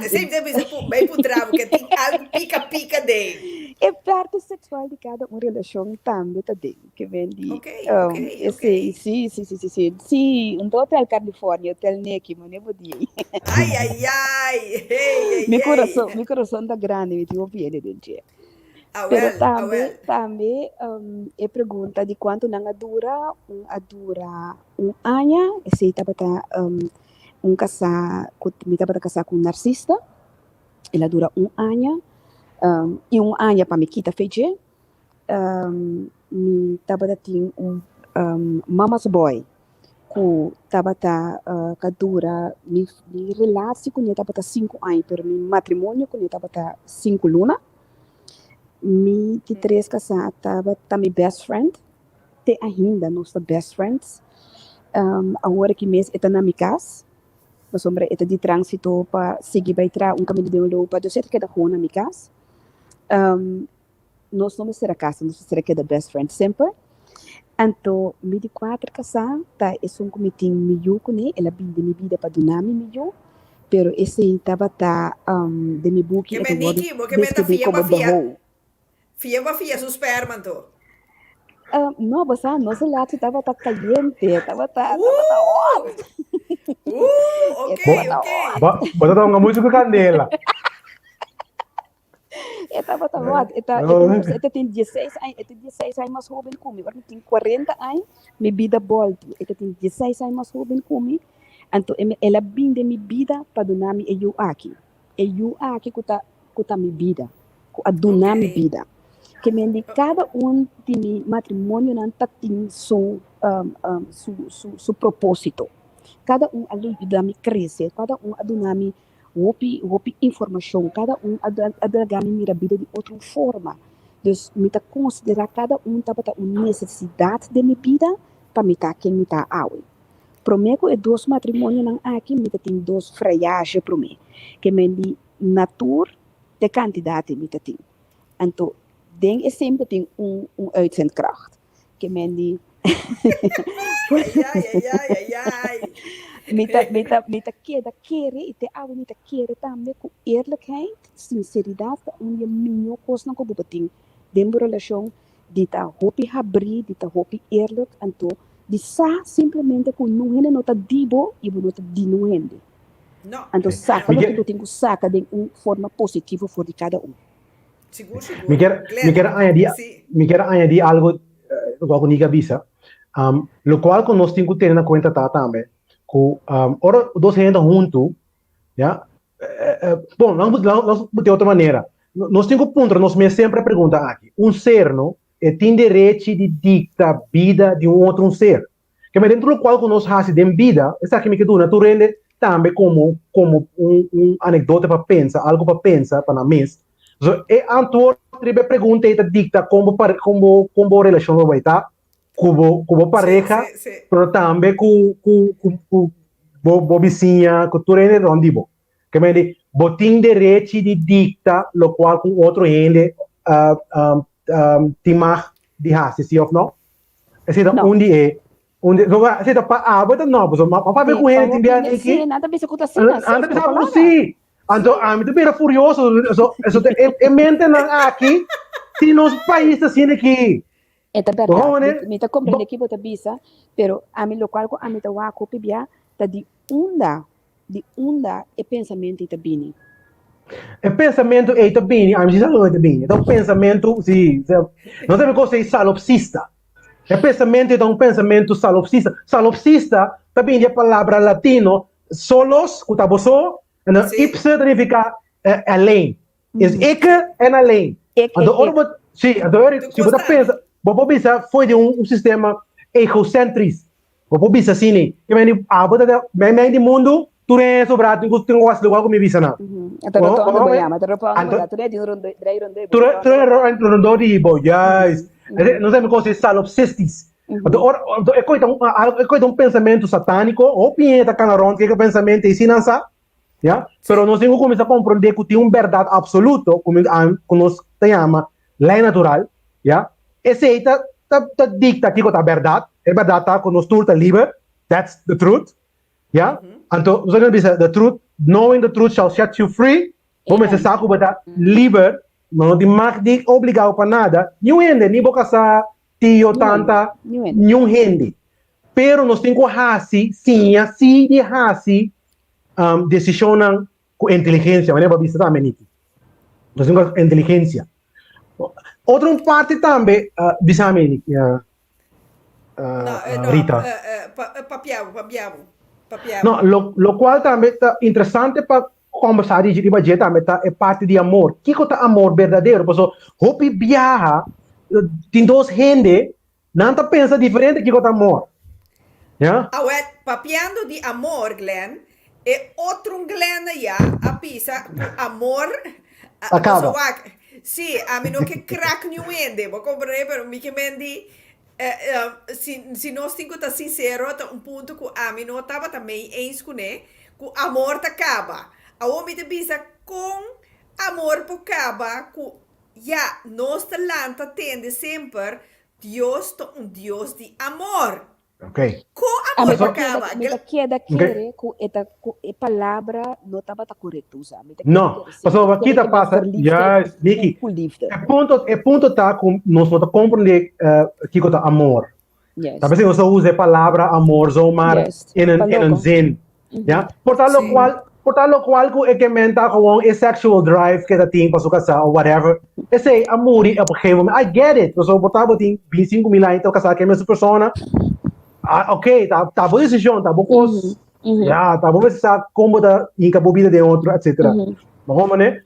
Sempre bem pro travo, que tem algo pica dele. É parte sexual de cada relação também, tá dentro, que vem de... Ok. Sim. Hotel Califórnia, hotel Neki, mas não vou dizer. Ai. Meu coração tá grande, me tive piede dentro. Pero também é pergunta de quanto não dura ano, se estava casar com um narcisista, ela dura ano, e ano para me quitar feijão, me estava tendo mama's boy, que estava que dura, me relação com ele estava 5 anos, pero meu matrimônio com ele estava 5 lunas. Me de 3 casada tá minha best friend, te ainda nossa best friends. Agora que mês está na minha casa, mas sombra está de trânsito para seguir para entrar caminho de Europa, eu sei que da rua na minha casa. Nós não será casa, nós será que da best friend sempre. Então, me de 4 casada, tá é um comitê melhor com ele, ela bem de minha vida para donar melhor. Pero esse estava de minha book que me Niki, porque me tá Fia, su sperma, to. No, basta, no se la estaba caliente, estaba hot. Ok. Bota uma música candela. Estava hot. Esta tem 16 anos mais jovem comigo. Agora tem 40 anos, minha vida volta. Esta tem 16 anos mais jovem comigo. Então, ela vem de minha vida para donar-me eu aqui. Eu aqui que tá minha vida, que donar minha vida. Que me cada de mi matrimônio não tem seu propósito. Cada ajuda me crescer, cada ajuda me informação, cada ajuda me mirar a vida de outra forma. Então, me tá considerar cada tá uma necessidade de minha vida para me tá quem me tá aui. Para mim, é 2 matrimônios não aqui, me tem 2 freiagens para mim. Que me de natura de quantidade me tem. Então denk is sempre tem uitzendkracht. Que men die met de keren, ite oude niet de keren tambe com eerlijkheid, sinceridade, onde minho kost na ko bubating. Dembo relação die ta hopi habri, die ta hopi eerlijk, en to die sa simplesmente com não hende nota dibo, ibo nota di não hende. No. Então saca, lo que tenho saca de forma positiva for de cada Seguro. Me quero añadir algo igual con Nica Visa, lo cual con nós temos que ter na conta também, que ora dois gente juntos, já, bom, não de outra maneira, nós temos que ponto, nós me sempre pergunta aqui, ser não tem direito de dictar a vida de outro ser, que me dentro do qual que nós fazemos de vida, essa aqui me que tu rende também como anedota para pensar, algo para pensar para na mesa. So, Antônio treba pergunta e dicta como relação vai estar, como pareja, mas também com vizinha, com tudo é onde vou. Que me diz, botin direito de dicta, lo qual com outro gente timar de raça, sim ou não? Esse é onde é. Onde você tá para não, mas para ver com ele tem bem aqui. Nada bisa kuta Anda bisa assim. Então, a mim também era furioso. É mente aqui, se nos países assim aqui. É verdade. Me tá compreendendo aqui bota bisa, pero a mim local com a mim tá wa copy bia, tá de unda é pensamento e tá bini. É pensamento e tá bini, a mim já não é bini. Então pensamento, sim, não tem coisa de salopsista. É pensamento então pensamento salopsista. Salopsista também é a palavra latino solos, kutaboso. Ipse significa além. Ik en alleen. Então, se você pensa, você pensa foi de sistema egocêntrico. Você pensa assim, que vem de mundo, tu é sobrado, tu tem gosto de algo me visa na. Então, tu é rondo de boy, yes. Não sei me coisa salopsistis. É coisa pensamento satânico, ou pinta canaron, que é pensamento e sinança. Yeah? Pero nós temos que começar a compreender que tem verdade absoluta, como nós chamamos lei natural. Yeah? Esse aí dicta aqui que a verdade. A verdade está com nós tudo livre. That's the truth. Yeah? Então, nós vamos dizer, the truth, knowing the truth shall set you free. Como você sabe que está livre, não tem mais de obrigado para nada. Nenhum rende, nem boca sa, tio, tanta, nenhum rende. Pero nós temos que fazer, sim, assim de fazer, decisionan com inteligência, mas não vista também aqui. Nós temos inteligência. Outra parte também, bisame, Rita. Papiavo. Não, lo qual também está interessante para conversar de budget também é parte de amor. Que é amor verdadeiro? Porque hopi viaja, tem duas gente, não tá pensa diferente que é amor. Yeah? Papiando de amor, Glenn. E outro Glenn já a pisa amor acaba. Sim, a mim não que crack nenhum ende, vou compreender, pero me que mendi se nós temos que estar sincero, até ponto que a mim não estava também com que amor te acaba. A homem te pisa com amor por acaba, que nós talanta tende sempre Deus é Deus de amor. Okay. Com amor por acaba. Queda querer com esta palavra não estava correta usar. Não, pastor, aqui está passa, yes, Vicky. É ponto tá com nós não compreender que é amor. Yes. Talvez você use a palavra amor zomaar in een zin. Ja? Portanto, lo qual é que menta gewoon é sexual drive que tem para sua casa ou whatever. Esse amor é por que I get it. Então, portanto, tem 25 mil anos então casar com essa pessoa. Ok, tá boa decisão, tá boa coisa. Tá boa pensar como tá em a vida de outro, etc. Vamos, né?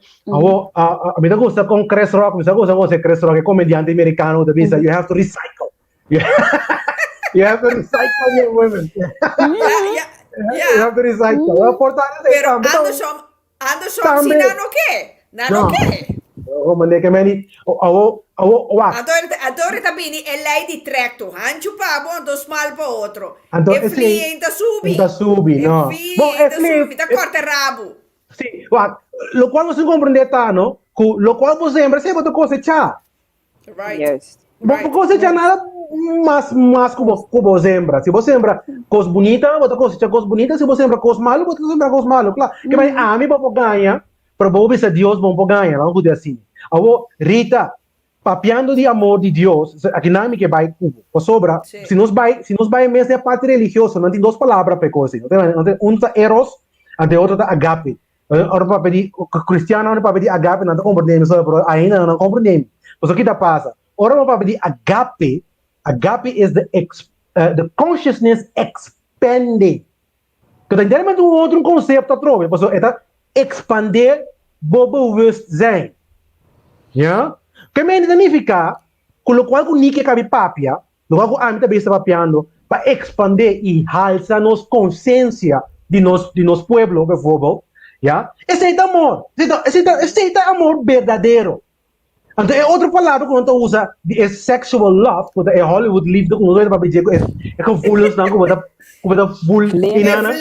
A mim gosta com Chris Rock, me gosta com Chris Rock, é comediante americano, da visa, you have to recycle. You have to recycle your women. You have to recycle. Pero Anderson, si nano que? Nano que? Vamos, né? Que meni, Adoro também é lei de tracto. Anjo para bom, dos mal para outro. É flia ainda subi. Ainda subi, não. Bom, é flia, ainda corta rabo. Sim, lo qual você compreende tá, não? Lo qual você sempre sempre to cosechar. Right. Yes. Porque você já nada mais que você sembra. Se você sembra coisa bonita, você cosecha coisa bonita. Se você sembra coisa malo, você sembra coisa malo. Claro. Que vai a mim para ganhar, para você ser Deus, vamos ganhar, não é assim. Agora, Rita, papiando de amor de Deus, aqui não é que vai cubo. Por sobra, se nós vai mesmo a parte religiosa, não tem duas palavras para coisa. Não tem um é eros, e outro é agape. Ora para pedir cristiano, não para pedir agape, não compreendemos, ainda não compreendemos. Mas o que passa? Ora para pedir agape, agape is the consciousness expanded. Que tem termos um outro conceito trove, porque é expandir bewustzijn. Ja? Que me significa, com o qual o Nike cabe papia, no qual o Amita está papiando, para expandir e alçar nos consciência de nos pueblo, por favor, ja? Esse é amor, esse é amor verdadeiro. Então, é outra palavra que nós usa é sexual love, que é Hollywood liefde, que nós vamos dizer é com fulhos, não, como da full inana.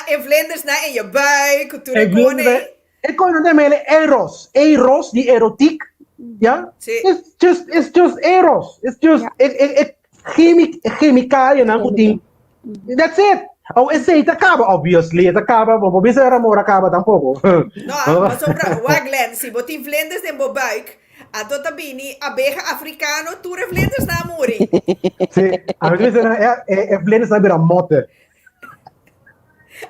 É vlinders na in je buik, toen ik kon é coisa também eros de erotic, yeah? It's just eros. It's just chemical, não tem. That's it. Oh, esse acaba, obviously, acaba, vamos ver se o amor acaba tampouco. Não, mas sobre o Glenn, se você tem vlinders em meu buik, a tota bini abeja africano, tu é vlinders na amori. Sim, a vezes é vlinders na beira mote.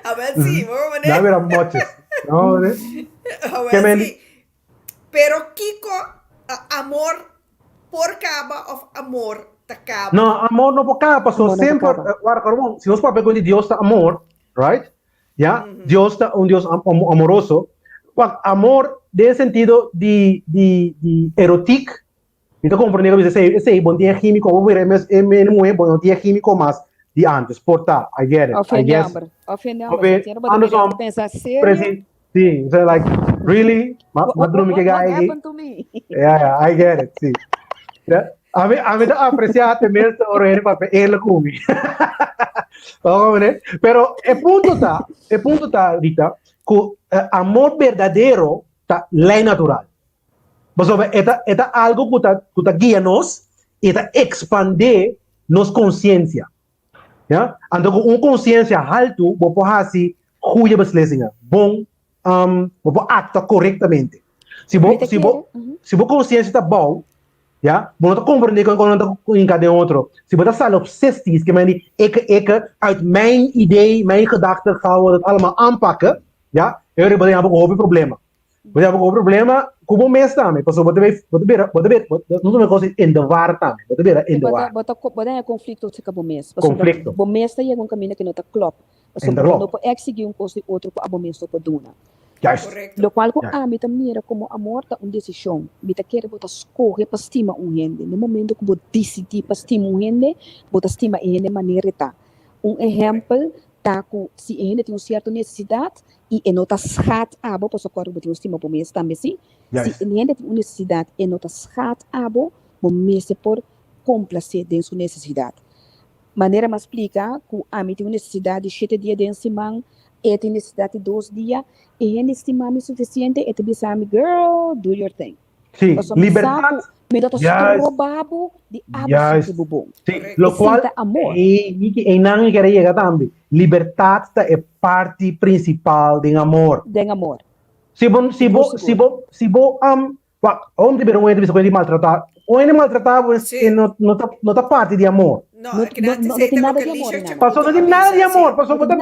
A ver sim, vamos ver. Na beira mote. Não, né? A ver sim. Pero Kiko, amor por caba of amor takaba? Não, amor não por caba, só sempre, se nós falamos com Deus está amor, right? Yeah? Deus está Deus amoroso. Amor de sentido de erotic. Então compreendo que esse bom dia químico, vou ver mas é muito bom dia químico mas de antes, porta, I get it. I guess. Anderson, pensar sério. Sim, so like really, madrumi que What happened to me? Yeah, I get it. Sim. A mim dá apreciar até mesmo o reino para ele comigo. Pero é ponto tá, Rita, que amor verdadeiro tá lei natural. Mas é algo que tá guia nós e tá expandir nos consciência. Ja? Então com consciência alto, vou fazer goede beslissingen. Bom, vou acta corretamente. Se vou consciência tá bom, ja, vou não compreender quando em cada outro. Se vou estar obsessief, que ik uit mijn idee, mijn gedachten gaan we het allemaal aanpakken, ja, eu vou ter um problema. Vou ter um problema com o mês também, porque vou ter não é coisa em the war também, vou ter em the war. Bota conflito se com o mês. Conflito. O mês tá um caminho que não tá klop. Porque não pode seguir coisa outro para o mês para duna. Lo qual ko a mita mira como amor ta uma decisão. Mita quer botar escolher para estima gente. No momento que você decide para estima gente, você estima gente maneira tá. Exemplo tá com se gente tem uma certa necessidade e não tá schat abo, por socorro você estima por mês também sim. Se gente tem uma necessidade e não tá schat abo, o mês por complacer de sua necessidade. Maneira mais explicar que a mim tem uma necessidade de 7 dias de semana, e tem necessidade de 2 dias, e é estimar suficiente, e te diz a mim, girl, do your thing. Sim, liberdade. Me dá roubado de absoluto bom. Sim, lo qual é não quer chegar também. Liberdade é parte principal do amor. Do amor. Se vou onde ver uma entrevista com ele maltratado, ou ele maltratado não tá parte de amor. Não tem nada de amor. Passou não tem nada de amor, passou bota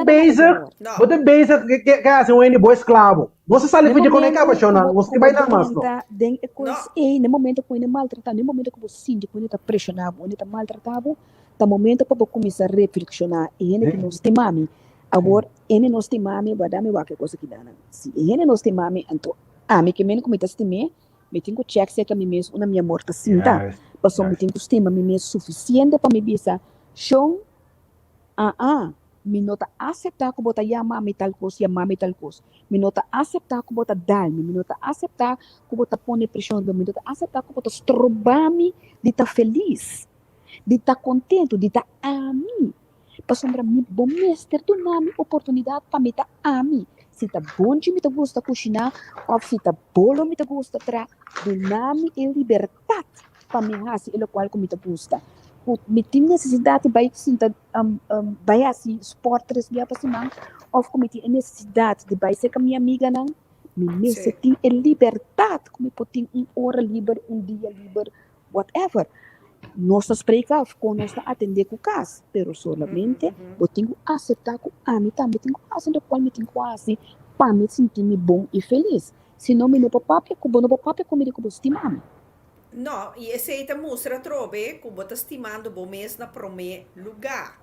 basic que assim um bom escravo. Você sabe que quando é apaixonado, você vai dar mais. No momento que ele maltratado, no momento que você sente que ele está pressionado, ele está maltratado, tá momento para começar a reflexionar e ele não estima me. Agora ele não estima me, vai dar me qualquer coisa que dá. Se ele não estima me, então me que menos como está estimando, me tenho que check se que a mim mesmo na minha morte sinta. Passou me tenho que estimar me mesmo suficiente para me bisa. Chão, me nota aceitar que bota yama me tal coisa, me nota aceitar que bota dar, me nota aceitar que bota pôr pressão, me nota aceitar que bota estrobar me de estar feliz, de estar contente, de estar a mim. Passou para mim bom mestre do nome oportunidade para me estar a mim. Se tá bom de me gosta cozinhar, ou se tá bolo me gosta tra, do nome e liberdade. para mim assim o qual como busca me tem necessidade vai sinta vai assim esportes via para cima ou como tem necessidade de vai ser com minha amiga não me Sim. tem a liberdade como tem hora livre dia livre whatever nós explica com nós atender com o caso pero solamente eu tenho que aceitar com a mim também tenho que fazer qual me tenho que fazer para me sentir bom e feliz se não me não papai como não papai como me estimar No, e esse aí mostra trobe que você está estimando bom mês na prome lugar.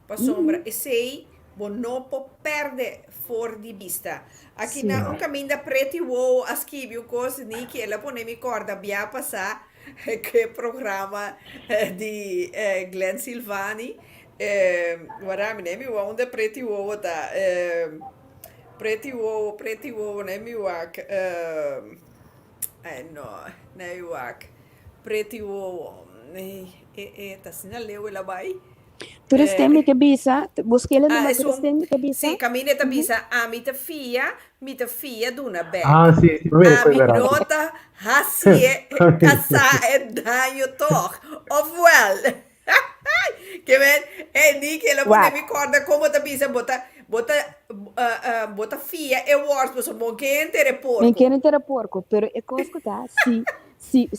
Para sombra, esse aí você não pode perder fora de vista. Aqui Sim. na caminho da Pretty Wow, as que viu coisa nem que ela põe me corda via passar que programa de Glenn Silvani. Guarda, me lembro onde Pretty Wow tá. Pretty Wow, né, me wak. No iwak. Pretty Wow. Tá assim, leu ela vai. tu tem que bisa busquei ela no isso- tu tem que bisa Sim, caminho da bisa, a mita fia do na bag. Ah, sim, sim, primeiro A foi verdade. minota hasie kasa e danho toch. Of well. Que ven, ni que ela pode me corda como da bisa bota fia e words, mas bom que entere porco. nem querem ter porco pero é coisa tá se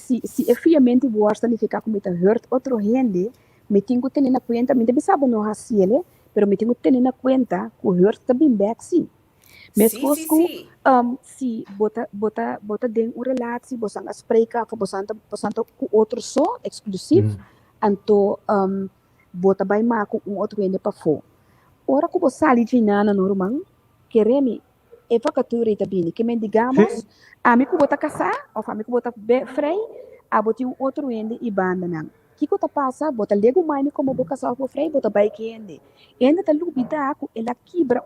efetivamente gosta de ficar com muita hurt outro gente me tenho que ter na conta me deve saber não raciele pero me tenho que ter na conta que o hurt também back sim mas Sim, coisa sim, sim. se bota dentro uma relação você não espreca você com outro só exclusivo então bota vai mais com outro gente para fora ora que você ali de nana normal queremos é vacatura também que me digamos a mim que bota casar ou a mim que bota frei a bota outro ende e banda não que tá passa bota lego mais como boca casar com frei bota vai que ende ainda tá lubida com ela quebra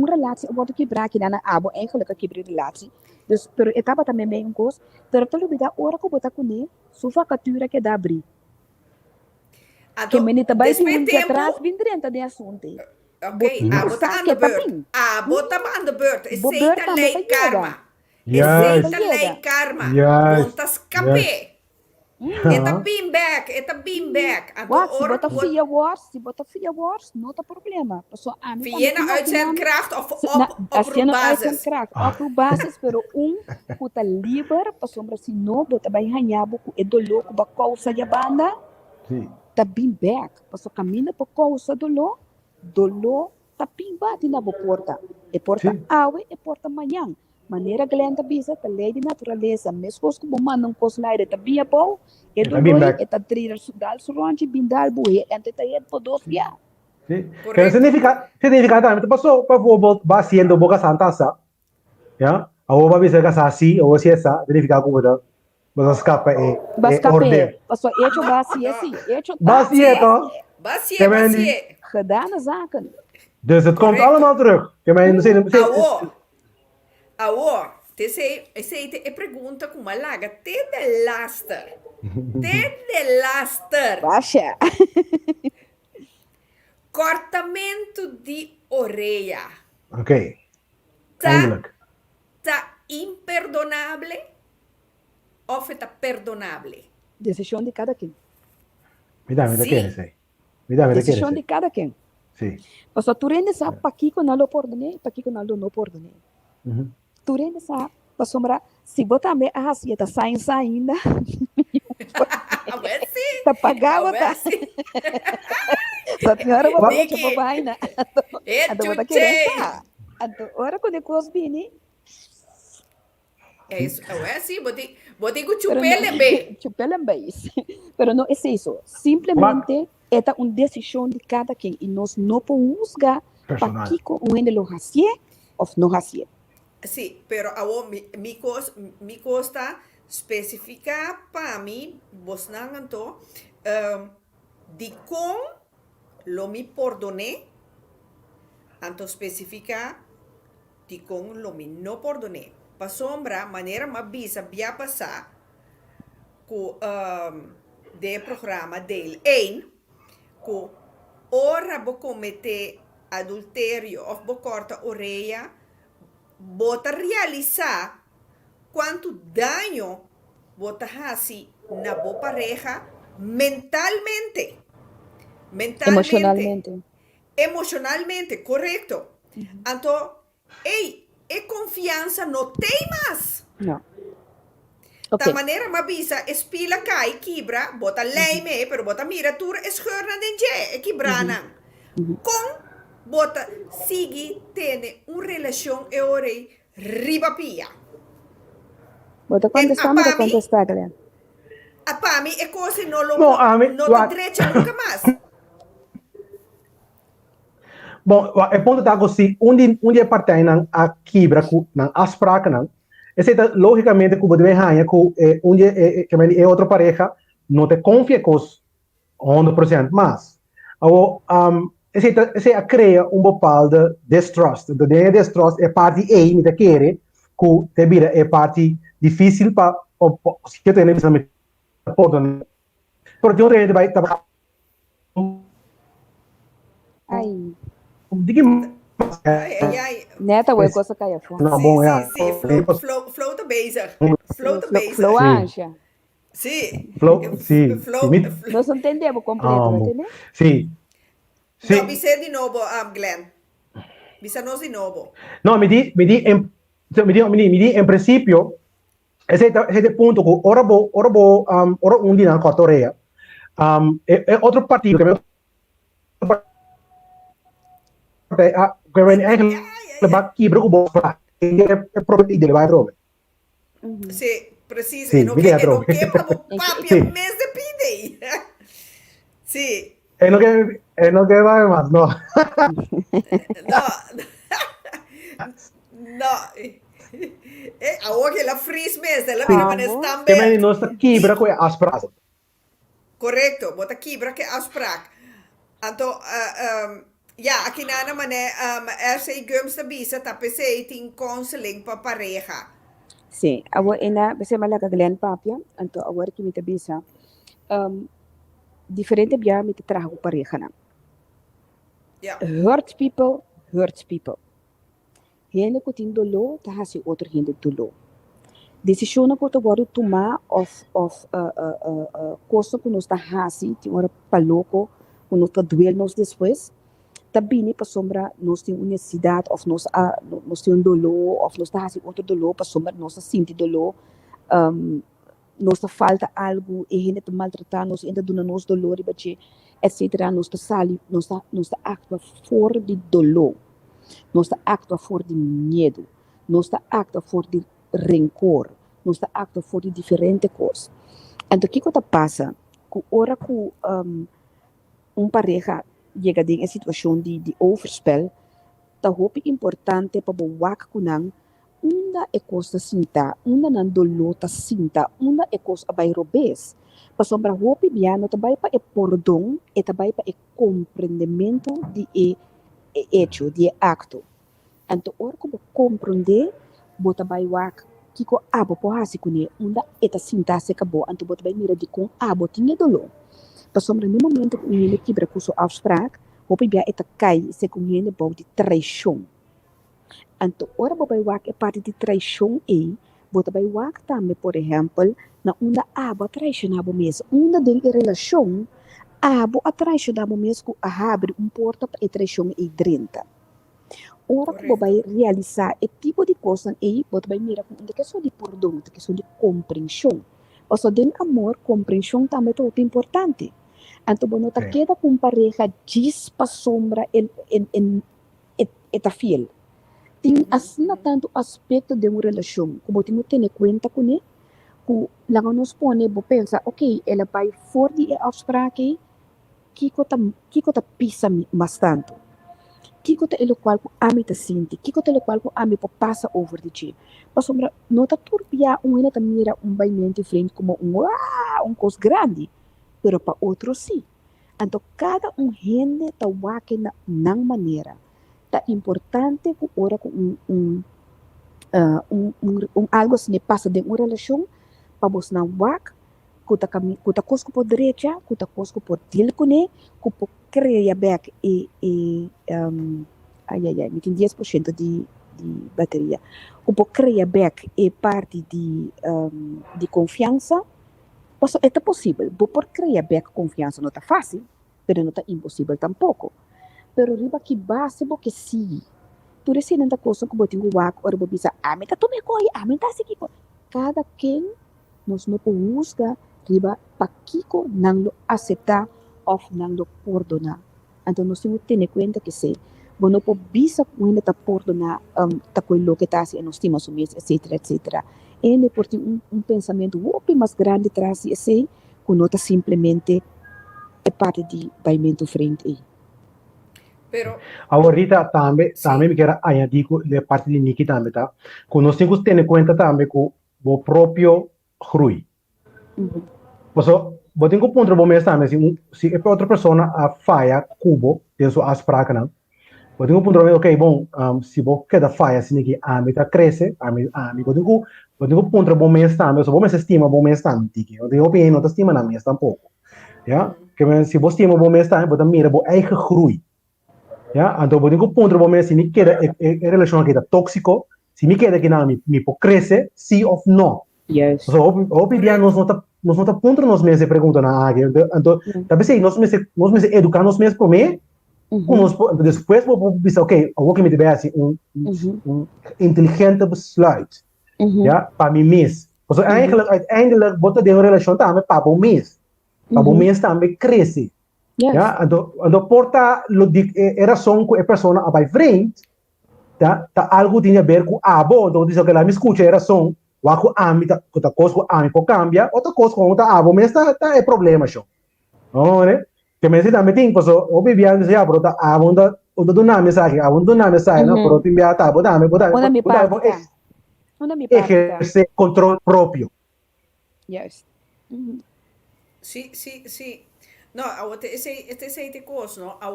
relação bota quebrar que nana abo eigenlijk quebra relação dus pero etapa também bem coisa pero tá lubida ora que bota com ele sua vacatura que dá abrir que menita vai vir atrás vem dentro de assunto Ok, a bota aan de beurt. A bota aan de beurt. Is zeker lei karma. Is Yes. zeker lei karma. Yes. Want tas kape. Eta beam back. Wat, se bota via wars, não tá problema. Pessoal, a mim Via na uitzendkracht of assim na basis. uitzendkracht, op basis, pero puta livre, pessoal, se não, bota vai ganhar, é do louco, ba causa de banda, Sim. tá bem back. Pessoal, caminha por causa do louco, tá bem bate na porta. É porta awe, é porta manhã. Maneira que lenta bisa, tá lei de natureza, mesmo que o mano não consegue, tá bem bom, é do louco, é tá trilhar sudal, surante, bindal, bué, ante tá aí por dois via. Sí. Pero significa también, pasó para vos va haciendo boca santa sa, ya, a vos va a ver que así o si esa, significa que vos escapa orden. Pasó hecho basie assim, hecho Basie toch? Basie. gedane zaken. Dus het komt allemaal terug. Je mij Awo, esse é pergunta com uma laga, te de laster. Baixa. Cortamento de orelha. Ok. Eindelijk. Tá imperdonável ou tá perdonável? Decisão de cada quem. Me dá quieres aí. Me dá Decisão de cada quem. Sim. Pasó tu rende sa pa Kiko não lo perdonei, pa Kiko não lo perdonei. Tu rende sa pa sombra, se botar me a assim, tá saindo ainda. Tá pagava tá. Só senhora vou deixar pra vaina. Ando botar querendo. Ando ora quando eu bini. É isso, é assim, botei com chupelembe. Chupelembe. Pero não é isso. Simplesmente é uma decisão de cada quem e nós não podemos julgar para que o ende lo hacie ou não hacie. Sim, pero awo mi costa especificar para mim, vos não to, de com lo mi perdone, anto especificar de com lo mi no perdone. Pa sombra, maneira ma bisa via passar com de programa dele 1, que ora vou cometer adultério ou vou cortar orelha, bota realizar quanto dano bota assim na bo pareja mentalmente. Emocionalmente. Emocionalmente, correcto. Então, confiança não tem mais. No. Da Okay. maneira mabisa, espila cai, quebra, bota leime, pero bota miratura, escura de quebrana. Com, bota, sigue, tiene uma relação e ore riba pia. Bota contestar, bota contestar, Glenn. A para mim é coisa não lo Bom, a mim, não te direita nunca mais. Bom, o ponto está assim, onde é parte a quebra na aspraca não, esse logicamente que você ganha que onde é outra pareja não te confia com 100%, mas esse cria bocado de distrust. Então, distrust é parte me te quer que te vira é parte difícil para se eu tenho essa porque outra gente vai trabalhar Ai. Ai. Neta, o coisa cai fora. Não, bom, Flow tá bezig. Flow anja. Sim. Flow. Nós entendemos, compreendo, entendeu? Sim. Não, bisa de novo, Glenn. Bisa nós de novo. No, me di en principio, ese punto que ora un día en Corea, es otro partido que va aquí, pero como es propio de va a robar. Sí, preciso. Sí, No que papi mes de pide. Sí. Es lo que va más, no. No. Ahora que la fris mes de la vida man están Que me no está quebra com as praças. Correcto, bota quebra que as praak. Anto aqui na mané esse gums da bisa tapese tin counseling pa pareja. Sim, agora você malaga Glenn papia, então agora que me te bisa diferente bia me te trago pareja na. Hurt people. Gente que tem dolor, tá hasi outro gente dolor. Decisão que tu agora tomar of coisa que nós tá hasi, tem hora paloko, que nós tá doer nós depois. Também para sombra nós tem uma necessidade, of nós tem dolor, of nós tá hasi outro dolor, para sombra nós sente dolor. Nós falta algo e gente maltratar nós ainda dona nós dolor e etc. Nós sali, nós actua fora de dolor. Nós actua fora de medo. Nós actua fora de rancor. Nós actua fora de diferentes coisas. Então, o que passa? Que hora que pareja chega em situação de overspel, é muito importante para o com não uma é coisa sinta, uma não dolor ta sinta, uma é coisa vai robes. Para sombra hopi biano também para perdão e também para compreendimento de hecho, de acto. Então, ora como compreender, bota vai wak kiko abo po hasi kuni uma eta sinta se acabou, então bota vai mira de com abo tinha dolor. Para sombra no momento que ele quebra com sua afspraak, hopi bia eta cai se com ele bom de traição. Então, ora vai wak é parte de traição e bota vai wak também, por exemplo, na uma abo traicionava mesmo, uma de relação abo traicionava mesmo a abre porta para traição e dentro. Ora que vai realizar esse tipo de coisa e bota vai mirar com questão de perdão, questão de compreensão. Ou seja, de amor, compreensão também é muito importante. Então, quando você queda com pareja diz para sombra eta fiel. Tem assim tanto aspecto de uma relação, como temos que ter conta com ele, que lá nós põe, você pensa, ok, ela vai fora de afspraak, que tá pisa bastante. Que tá ele qual ami tá sente, que tá ele qual ami passa over de ti. Mas sombra não tá turbia ina tá mira baimento frente como coisa grande, pero para outro sim. Então cada gente tá wake na maneira. Tá importante que ora com algo se passa de uma relação para você não wak, kuta cosco por direita, kuta cosco por tilcone, kupo creia back me tem 10% de bateria. Kupo creia back parte de confiança, Pues é possível. Vou por criar back confiança não tá fácil, pero não tá impossível tampouco. Pero riba que base bo que sim. Por isso não tá coisa que botinho wak or bo bisa, me tá tome coi, me tá seguir. Cada quem nos não busca riba pa kiko nang lo aceitar ou nang lo perdonar. Então nós temos que ter conta que se não po bisa quando tá perdonar tá coilo que tá assim nós temos mês, etc. Ele por ter pensamento muito mais grande atrás esse que não tá simplesmente é parte de baimento frente aí. Pero Ahorita também me quero añadir de parte de Nikki também, tá? Que nós temos que ter conta também com o próprio grui. Mas eu tenho que ponto bom mesmo também, se é outra pessoa a falha cubo, tem sua aspraca, não? Eu tenho que ponto ok, bom, se você quer falha, se ninguém a meta cresce, eu tenho que ponto bom mesmo também, se você estima bom mesmo também, eu tenho opinião, não estima na minha tampouco, já? Que se você estima bom mesmo também, você mira bom eigen groei. Ja, então eu tenho que ponto bom mesmo, se me quer relação aqui tóxico, se me quer que não me pode crescer, sim ou não. Yes. So, obviamente, nós não tá ponto nós mesmos pergunta na área. Então, talvez aí nós mesmos educar nós mesmos primeiro, depois vou pensar, ok, eu vou que me tiver assim inteligente besluit, ja, para mim mesmo. Porque uiteindelijk bota de relação também para o mês, para o mês também cresce. Ja, então porta era som que a pessoa vai frente, tá algo tinha a ver com abo, então diz que ela me escuta era som waku ami ta outra coisa com ami pode cambiar, outra coisa com outra abo, mas tá é problema show. Não, né? Que me também tem, pois o bebia dizer a brota abo onda do nome sai, abo do nome sai, não, por outro dia tá, botar esse controle próprio. Yes. Sí. No, este coisa, no, a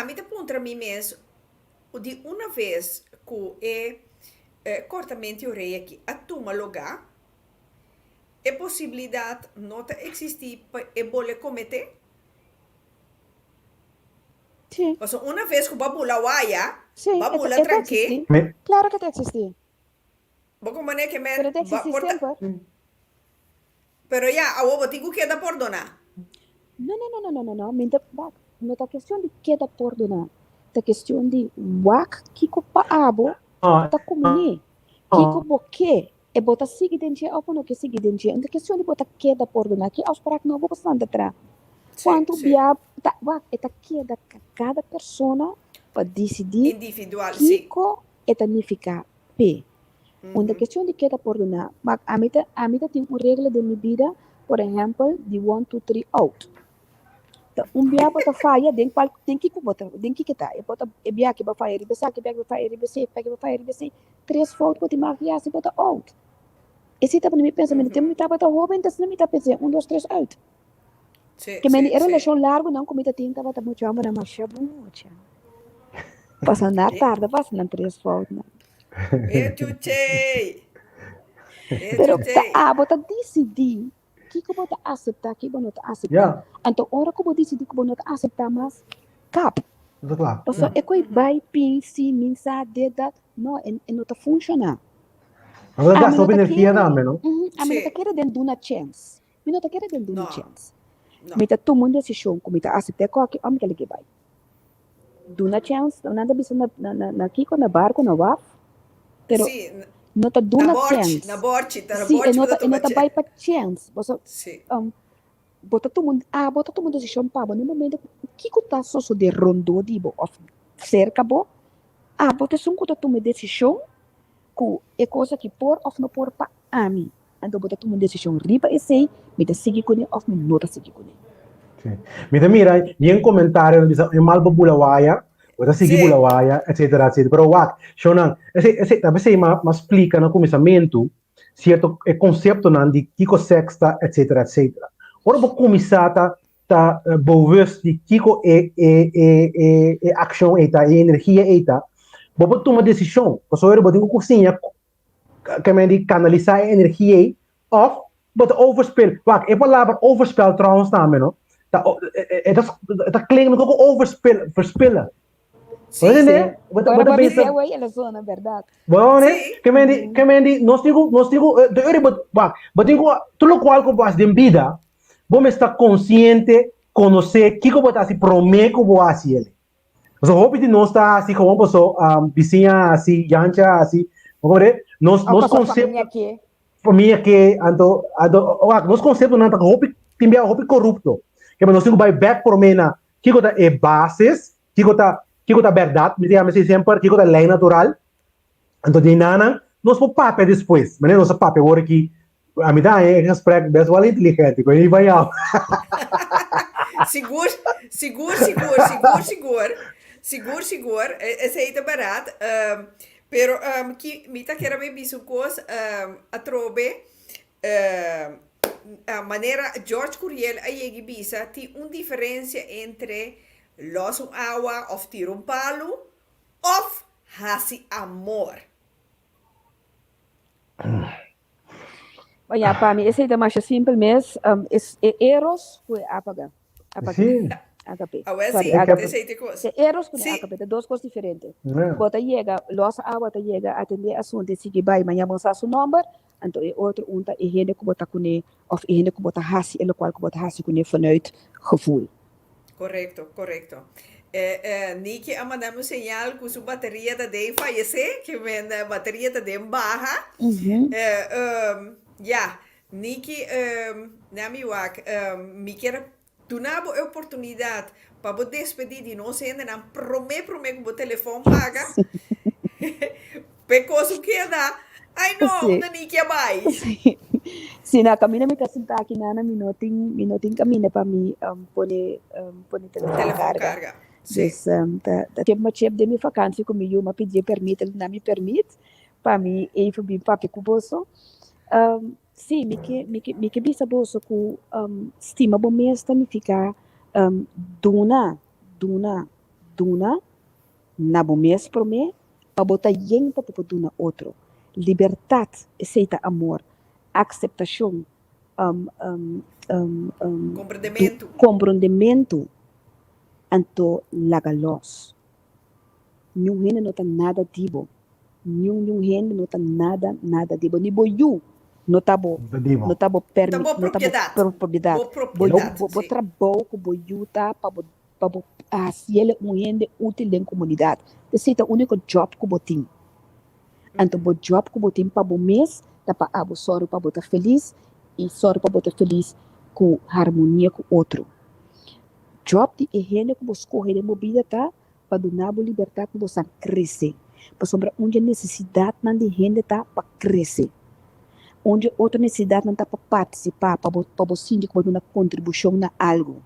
mim te pontra mim mesmo, de uma vez que cortamente orei aqui, a turma lugar, é possibilidade não existir para bole cometer? Sim. Mas uma vez que o babula waia, Sim, babula tranque, claro que existe. vou como é que me Pero existe sempre. Pero ya, a vos digo que da perdonar. No. Não tá questão de queda perdonar. Tá questão de wak kiko pa abo, tá comuni. Kiko boque, e bota seguir dentro, ou não que seguir dentro. Então questão de botar queda perdonar, que aos pratos não vou passar atrás. Quanto dia tá wak, tá queda cada pessoa para decidir individual, kiko e tanificar p. Uma questão de queda perdonar, mas a mim tem uma regra de minha vida, por exemplo, de 1, 2, 3 out. Dia bota falha, tem que botar, tem que tá. Eu bota bia que vai falha, ribesa que vai falha, ribesa, 3 fotos bota magia, se bota out. Esse tá para mim pensamento, tem me tá bota jovem, tá não me tá pensando 1, 2, 3 out. Que me era relação largo, não como tá tinha bota muito amor, mas chabucha. Passando a tarde, passando 3 fotos. Eu chuchei. Pero bota decidir que eu vou aceitar, que eu não aceitar. Então, hora que eu vou decidir que eu não aceitar mais, cap. Claro. Então, é que vai pensar, mensar, dedar, não, não tá funcionando. Agora gasta sua energia também, não? A minha tá querendo uma chance. Minha tá querendo uma chance. Minha tá tomando decisão, como tá aceitar qualquer homem que vai. Uma chance, não anda pensando na Kiko, na barco, na WAF. Pero não tá dando chance. Na borte, sim, não tá vai para chance. Você bota todo mundo decisão para no momento que tá só de rondo de bo cerca bo. Bota só que toma decisão que é coisa que por ou não por para a mim. Então bota toma decisão riba e sei, me tá seguir com ele ou não tá seguir com ele. Sim. Mira, e um comentário diz, é mal babulawaya. Você seguir bulawaya, etc. Pero wak, shonan, talvez aí mas explica no começamento certo conceito nan de kiko sexta, etc. Ora vou começar tá bewust de kiko ação eta, energia eta, vou tomar decisão, porque eu vou ter que cozinhar, que me de canalizar a energia of, but overspel. Wak, é palavra overspel trouwens também, não? Tá klinkt como overspel, verspillen. Sim, Entende? Agora Bota vai pensa, ser aí a zona, verdade? bom, né? Sim. Que mendi, nós digo, de ore, but digo, tudo qual que você tem vida, vamos estar consciente, conhecer, que você assim promete que você assim ele. So, hope de nós está assim como uma pessoa, vizinha assim, jancha assim, vamos ver, nós conceito, aqui. família que nós conceito não tá hope timbia hope corrupto, que nós digo vai back por mena, que coisa é bases, que coisa verdade, me diga sempre, que coisa lei natural. Então, de nada, nós vamos papel depois. Mas nós papel agora que a minha é respeito, pessoal inteligente, que ele vai ao. Seguro. Esse aí tá barato. Pero que me tá querendo ver isso coisa a trobe a maneira George Curiel aí bisa tem uma diferença entre los agua of tiro um palo of hasi amor. Olha, para mim, esse é mais simples mesmo. Eros foi apagar. Sim. HP. Ah, Sorry, sim, HP. esse aí tem coisa. Eros com Sim. HP, duas coisas diferentes. É. Bota chega, losa água tá chega atender assunto se que vai, mas mostrar seu número, então é outro unta e rende que bota com of e rende que bota hasi, ele qual que bota hasi com vanuit gevoel. Correcto. Niki a mandar um sinal que sua bateria tá de fallecer, que a bateria tá de barra. Niki, na mi wak, me quer donar a oportunidade para você despedir de nós ainda não promete que o telefone paga. Pecoso que dá. Ai não, não Niki vai. Sim, na caminho me sentar aqui na minutinho caminho para mim pôr telefone carga. Dus dat heb maar chip de mi vakantie comigo, maar pedir permite, ele não me permite, para mim even bem papi kuboso. Sim, me que bisa boso ku stima bom mês significa duna na bom mês pro me, para botar yen para duna outro. Liberdade, aceita amor, aceitação, compreendimento. Anto lagalos. Yung hindi no tan nada dibo. Yung hindi no tan nada dibo. Ni boyu no tabo propriedad. Bo trabalho ko boyuta pabo asiele hindi útil den comunidade. Esse é o único job ko botin. Anto bo job ko botin pabo mês, tapa abo sorry pabo ta feliz e sorry pabo ta feliz com harmonia com outro. Job de higiene que você corre de vida tá para donar a liberdade que você crescer. Para sobrar onde a necessidade não de higiene tá para crescer. Onde outra necessidade não tá para participar, para você sentir que uma contribuição na algo.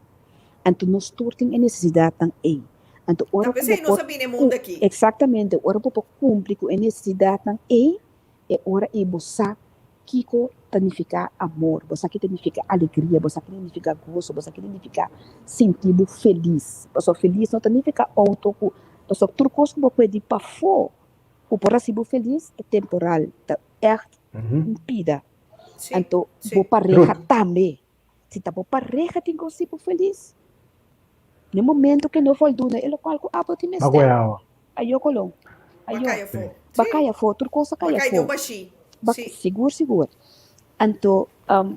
Então nós todos temos a necessidade também. Então ora Talvez não sabia mundo aqui. Exatamente, ora para cumprir com a necessidade também é hora e você que significa amor, você que significa alegria, você que significa gozo, você que significa sentido feliz. Você feliz não significa auto, você tudo coisa que você pode para fora. O por assim feliz é temporal, é impida. Então, vou pareja também. Se tá pareja tem que ser feliz. No momento que não for duna, ele qual que abo tem mesmo. Aí eu colou. Aí eu. Bacaya fo, tudo coisa caia fo. Seguro. Então,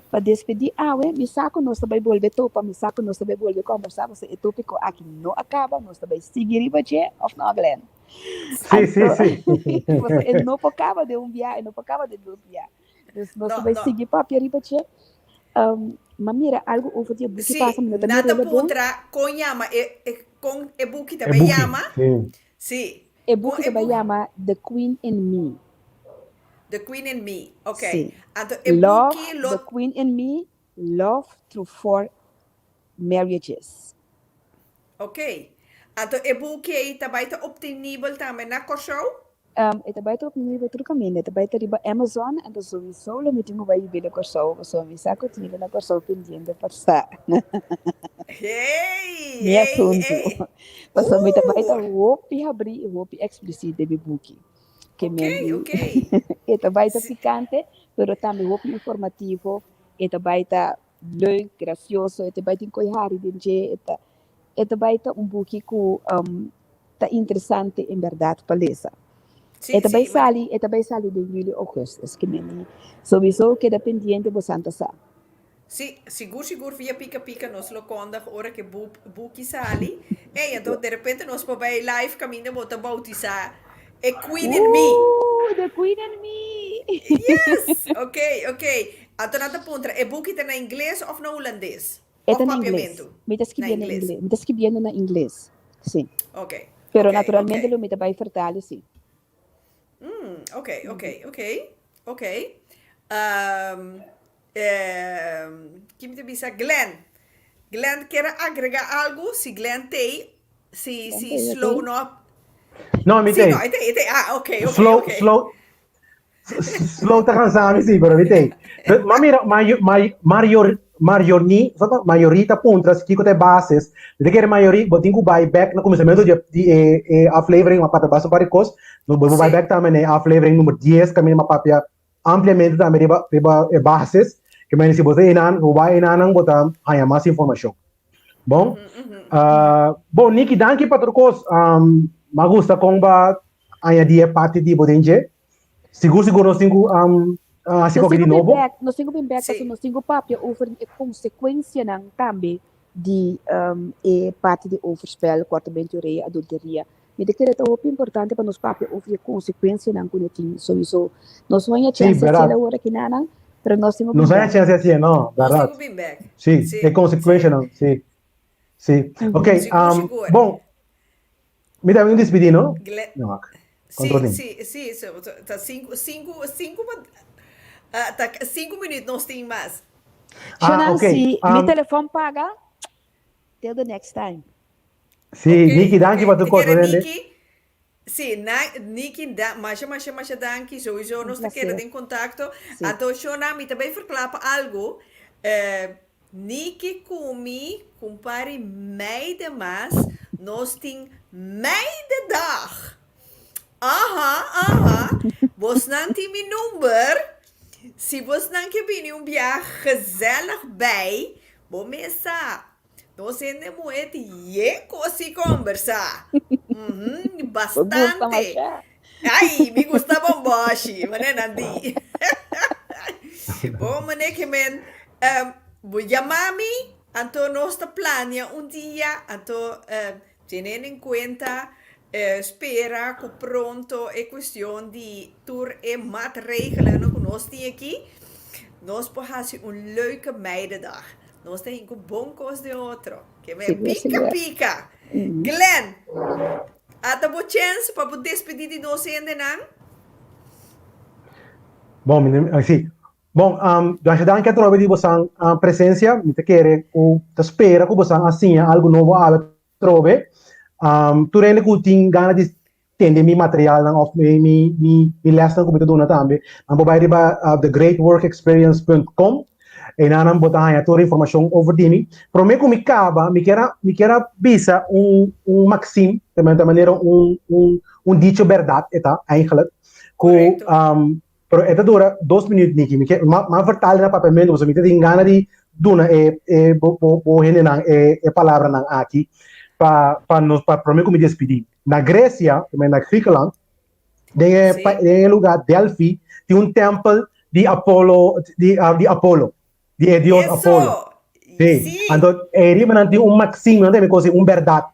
para despedir, me saco nós também volver topa, me saco nós também volver conversar, você é tópico aqui não acaba, nós também seguir e bater, of não, Glenn. Sim. Você não acaba de viagem, não acaba de dois viagens. Nós também seguir para e bater. Mas mira, algo over dia buki passa, mas também nada contra com yama, com e buki também yama. Sim. E buki também yama The Queen and Me. The Queen and Me, ok. Sim. Então, Love, The Queen and Me, Love Through 4 Marriages. Ok. Então, e buki aí também está obtenível também na show? Também está obtenível tudo caminho. Também está riba Amazon, então sowieso, lo meeting vai ir na show, so me saco tinha na show pendiente para estar. Hey! Me assunto. Passo me também está hopi abrir, hopi explícito de buki. Ok. Esta vai estar picante, pero também muito informativo. Esta vai estar leuk, gracioso. Esta vai ter coihari de esta vai estar book com tá interessante em verdade para ler. Sim, E também sim, mas- sali de julho agosto, que nem sowieso queda pendiente por Santa Sa. Sim, seguro via pica nos lo conda hora que buki sali. E então de repente nós vai live caminho bota bautizar a Queen and Me. The Queen and Me! Yes, ok. Então nata puntra, e buki tá na inglês ou na holandês? Esta Of na inglês. papiamento? Me está escrevendo Na na inglês. inglês. Me está escrevendo na inglês. Sim. Ok. Pero ok, naturalmente ok. lo me vai vertalen, sim. Ok. Que me bisa Glenn. Glenn quer agregar algo? Se Glenn tem, se Glenn tem, slow tem. no. No, mi Sim, tem. não, tem. Ah, ok. Slow tá cansado, sim, pero mi tem. Mas mira, mayorita puntas, que tem bases, de que maioria, botin com buyback no começamento de aflevering, uma papel base para cos, no buyback também é aflevering número 10, que é uma papel ampliamente também de bases, que mas se você inan, vai inan, botar aí mais informação. Bom, bom, Niki, danke para cos, me gusta como aí dia parte de bodenje. Seguro nós temos assim que de novo. Nós temos bem back, Sim. nós temos papel over a consequência não também de parte de overspel, quartamento rei, adulteria. Me de que é muito importante para nós papel over a consequência não quando tem sowieso. Nós não é chance de ser hora que não, pero nós temos Não é chance assim, não, Nós verdade. temos bem back. Sim, Sim, é consequência, não, sim. Sim, ok. Seguro. Bom, me dá um despedir, não? Glenn. Não, Sim, controle. tá 5 minutos nós temos mais. Ok. Se meu telefone paga, till the next time. Sim, Niki, danke para tu coisa, né? Sim, Niki, mas danke, sowieso nós Prazer. queremos em contato. Sim. Então, Shona, me também verklapa algo. Niki comi, compare meide mas, nós temos meide dag. Aha. Vos não tem meu número. Se você não quer vir gezellig bij, vou começar. Nós temos muito e conversar. Bastante. Ai, me gusta bombashi, mané Nandi. Bom, mané que men, vou chamar-me, então nós planea dia, então tendo em conta espera que pronto é questão de tour e maatregelen que nós temos aqui. Nós podemos fazer leuke meidendag. Nós temos um bom coisa de outro. Que é pica. Glenn, há uma chance para despedir de nós ainda não? Bom, sim. Bom, nós damos que trove de você a presença, me te quer o te espera que você assim algo novo a trove. Tu rende que tem ganas de tender mi material of mi lesson como tu dona também. Vamos vai riba thegreatworkexperience.com e nós botar aí toda a informação over dimi. Para mim como me quer bisa maxim, de maneira dicho verdade, tá? Eigenlijk. Que pero esta dura 2 minutos Niki, mas vertalen na papamento, você me tem ganas de dona bo palavra nang aqui. Para mim como despedir. Na Grécia, também na Griekenland, tem lugar Delphi, tem templo de Apolo, de Deus Apolo. Sim. Então, ele tem maximo, tem verdade.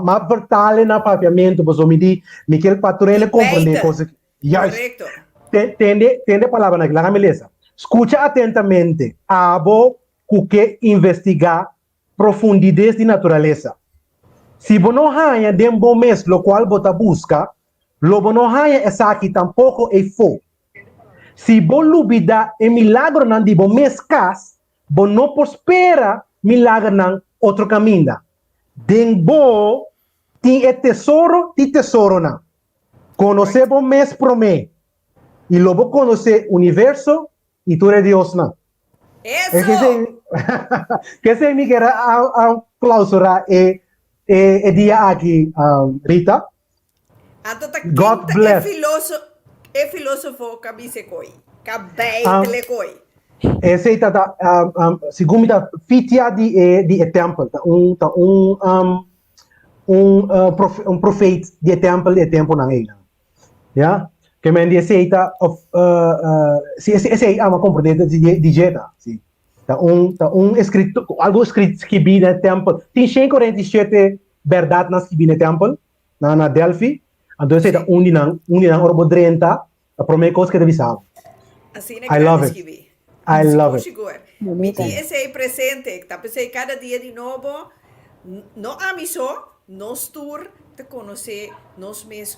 Mas vertale na papiamento, você me diz, me quer patrulha compreender coisa. Correto. Tende palavra na Guilherme Meleza. Escucha atentamente. Abo que investigar profundidades de natureza. Se você não haya de um bom mês, lo qual você busca, lo você não haya essa aqui tampouco é fo. Se você duvida e milagro não de bom mês cas, você não prospera milagro não outro caminho. Dembo tem tesouro não. Conhecer bom mês promê. E logo conhecer o universo e tu é Deus não. Isso! Que se me quer a clausura e dia aqui, Rita. God bless. É filósofo cabisecoi. Cabei telecoi. Esse está segundo da fitia de tempo, um profeta de tempo na ela. Ja? Que men die aceita of se ama compreender de dieta, sim. Tá escrito algo escrito que bi no templo. Tem 147 verdade nas que bi no templo na Delphi. Então aceita dinang orbo 30 a primeira coisa que deve saber. Assim I love it. I love it. Miti esse presente, tá pensei cada dia de novo, no amiso, nos tour te conhecer, nos mes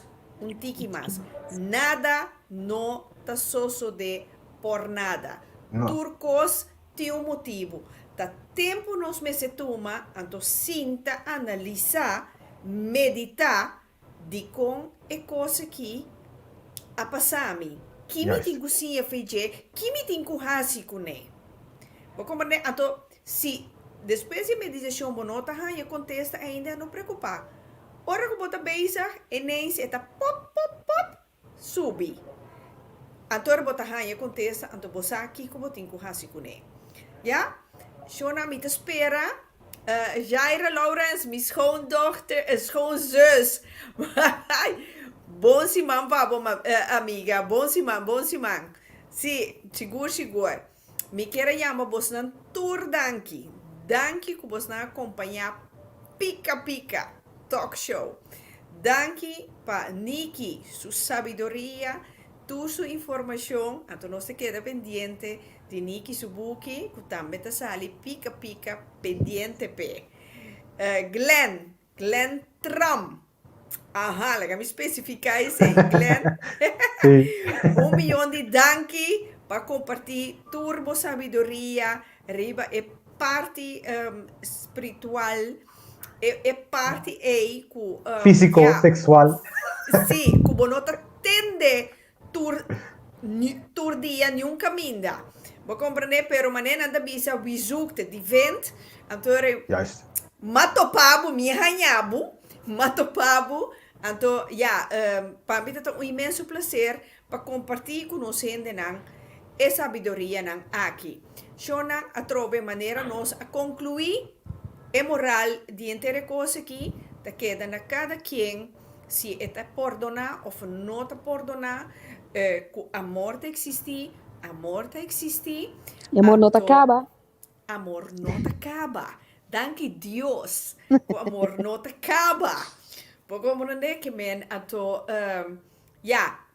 tiki mais. Nada no tá soso de por nada. Turcos tem motivo. Tá tempo nos meses toma, então sinta, analisar, meditar de com é coisa que a passar-me. Que me tem cozinha feijê, que me tem currasi com ele. Vou compreender, então, se depois de meditação bonota, eu contesta ainda não preocupar. Ora que bota beisa, e nem se está pop, subi. Então, bota eu contesta, então, você aqui como tem currasi com ele. Ja? Shona, me te espera. Jaira Lawrence, mijn schoondochter, schoonzus. Bom simão, amiga. Bom simão. Sim, seguro. Me quero chamar você na tour danki. Danki que você acompanhar Pica Talk Show. Danki para Nikki, sua sabedoria, sua informação. Então, não se queda pendiente de Nikki Subuki, que também está sali Pica pendiente pe. Glenn Trump. Aha, let me especificar isso, Glenn. 1 milhão de danki para compartilhar turbo sabedoria, riba é parte espiritual, é parte aí com físico, sexual. Sim, que você não tende tur dia nenhum caminho. Vou compreender, pero maneira da bisa visukte de vent, então matopabo mi hanhabu, então para mim é um imenso prazer para compartilhar com nós a sabedoria aqui. Shona a trove maneira nós a concluir a moral de inteira coisa aqui, da queda na cada quem se está perdonar ou não está perdonar, amor está existir. E amor não acaba. Amor não acaba. Danke Deus. O amor não acaba. Porque como não é que men ato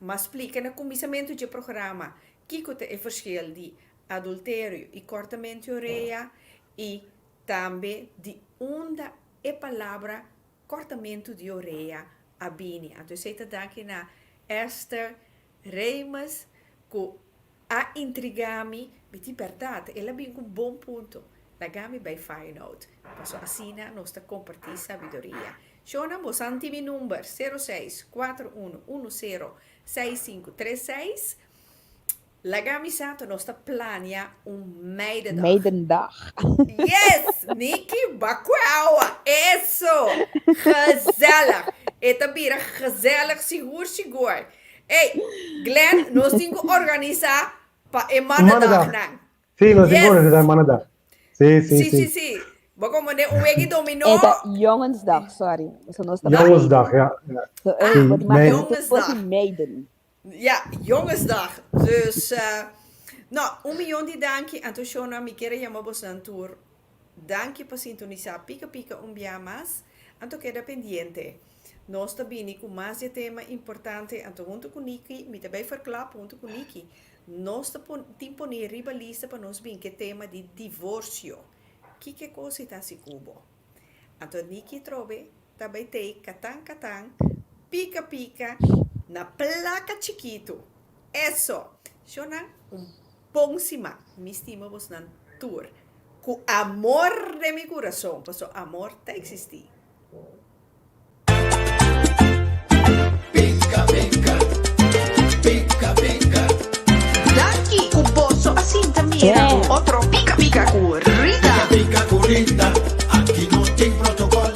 mas explica no começamento do programa que é o verschil de adultério e cortamento de orelha e também de onde a palavra cortamento de orelha abine. Então você está aqui na Esther Reimas com a intrigami, de verdade, ela vem com um bom ponto. Lagami by Feyenoord. Passo assim, nós está compartilhando sabedoria. Shona, mo santi mi number 0641106536. Lagami sato, nós está plania meidendag. Meidendag. Yes, Nikki Bakwawa. Isso. Gezellig. Eta bira gezellig, seguro. Hey, Glenn, nós temos que organizar para Mandag. Sim, nós temos que organizar Mandag. Sim. Vou comandar week dominó. É da Jongensdag, sorry. Jongensdag, ja. Jongensdag. Meiden. Ja, Jongensdag. Dus, 1 milhão de dank. Então, Shona, me quero chamar você na tour. Dank para sintonizar Pica mais. Então, queda pendiente. Nós também com mais de tema importante. Então, junto com Nikki, me também verklaar junto com Nikki. Nós temos riba lista para nós bem que tema de divórcio. Que coisa está se cubo? Então, Nikki trove também tem catang, pica, na placa chiquito. Isso. Shona, bom cima. Me estima você na tour. Com amor de meu coração. Porque o amor está existir. Daqui o bolso assim também outro pica corrida. Pica corrida, aqui não tem protocolo,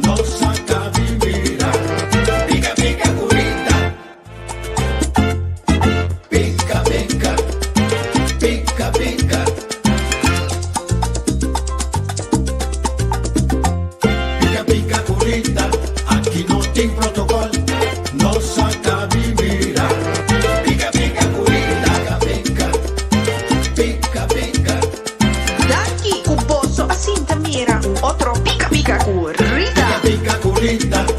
não saca vivira. Pica corrida. Pica. Pica curita.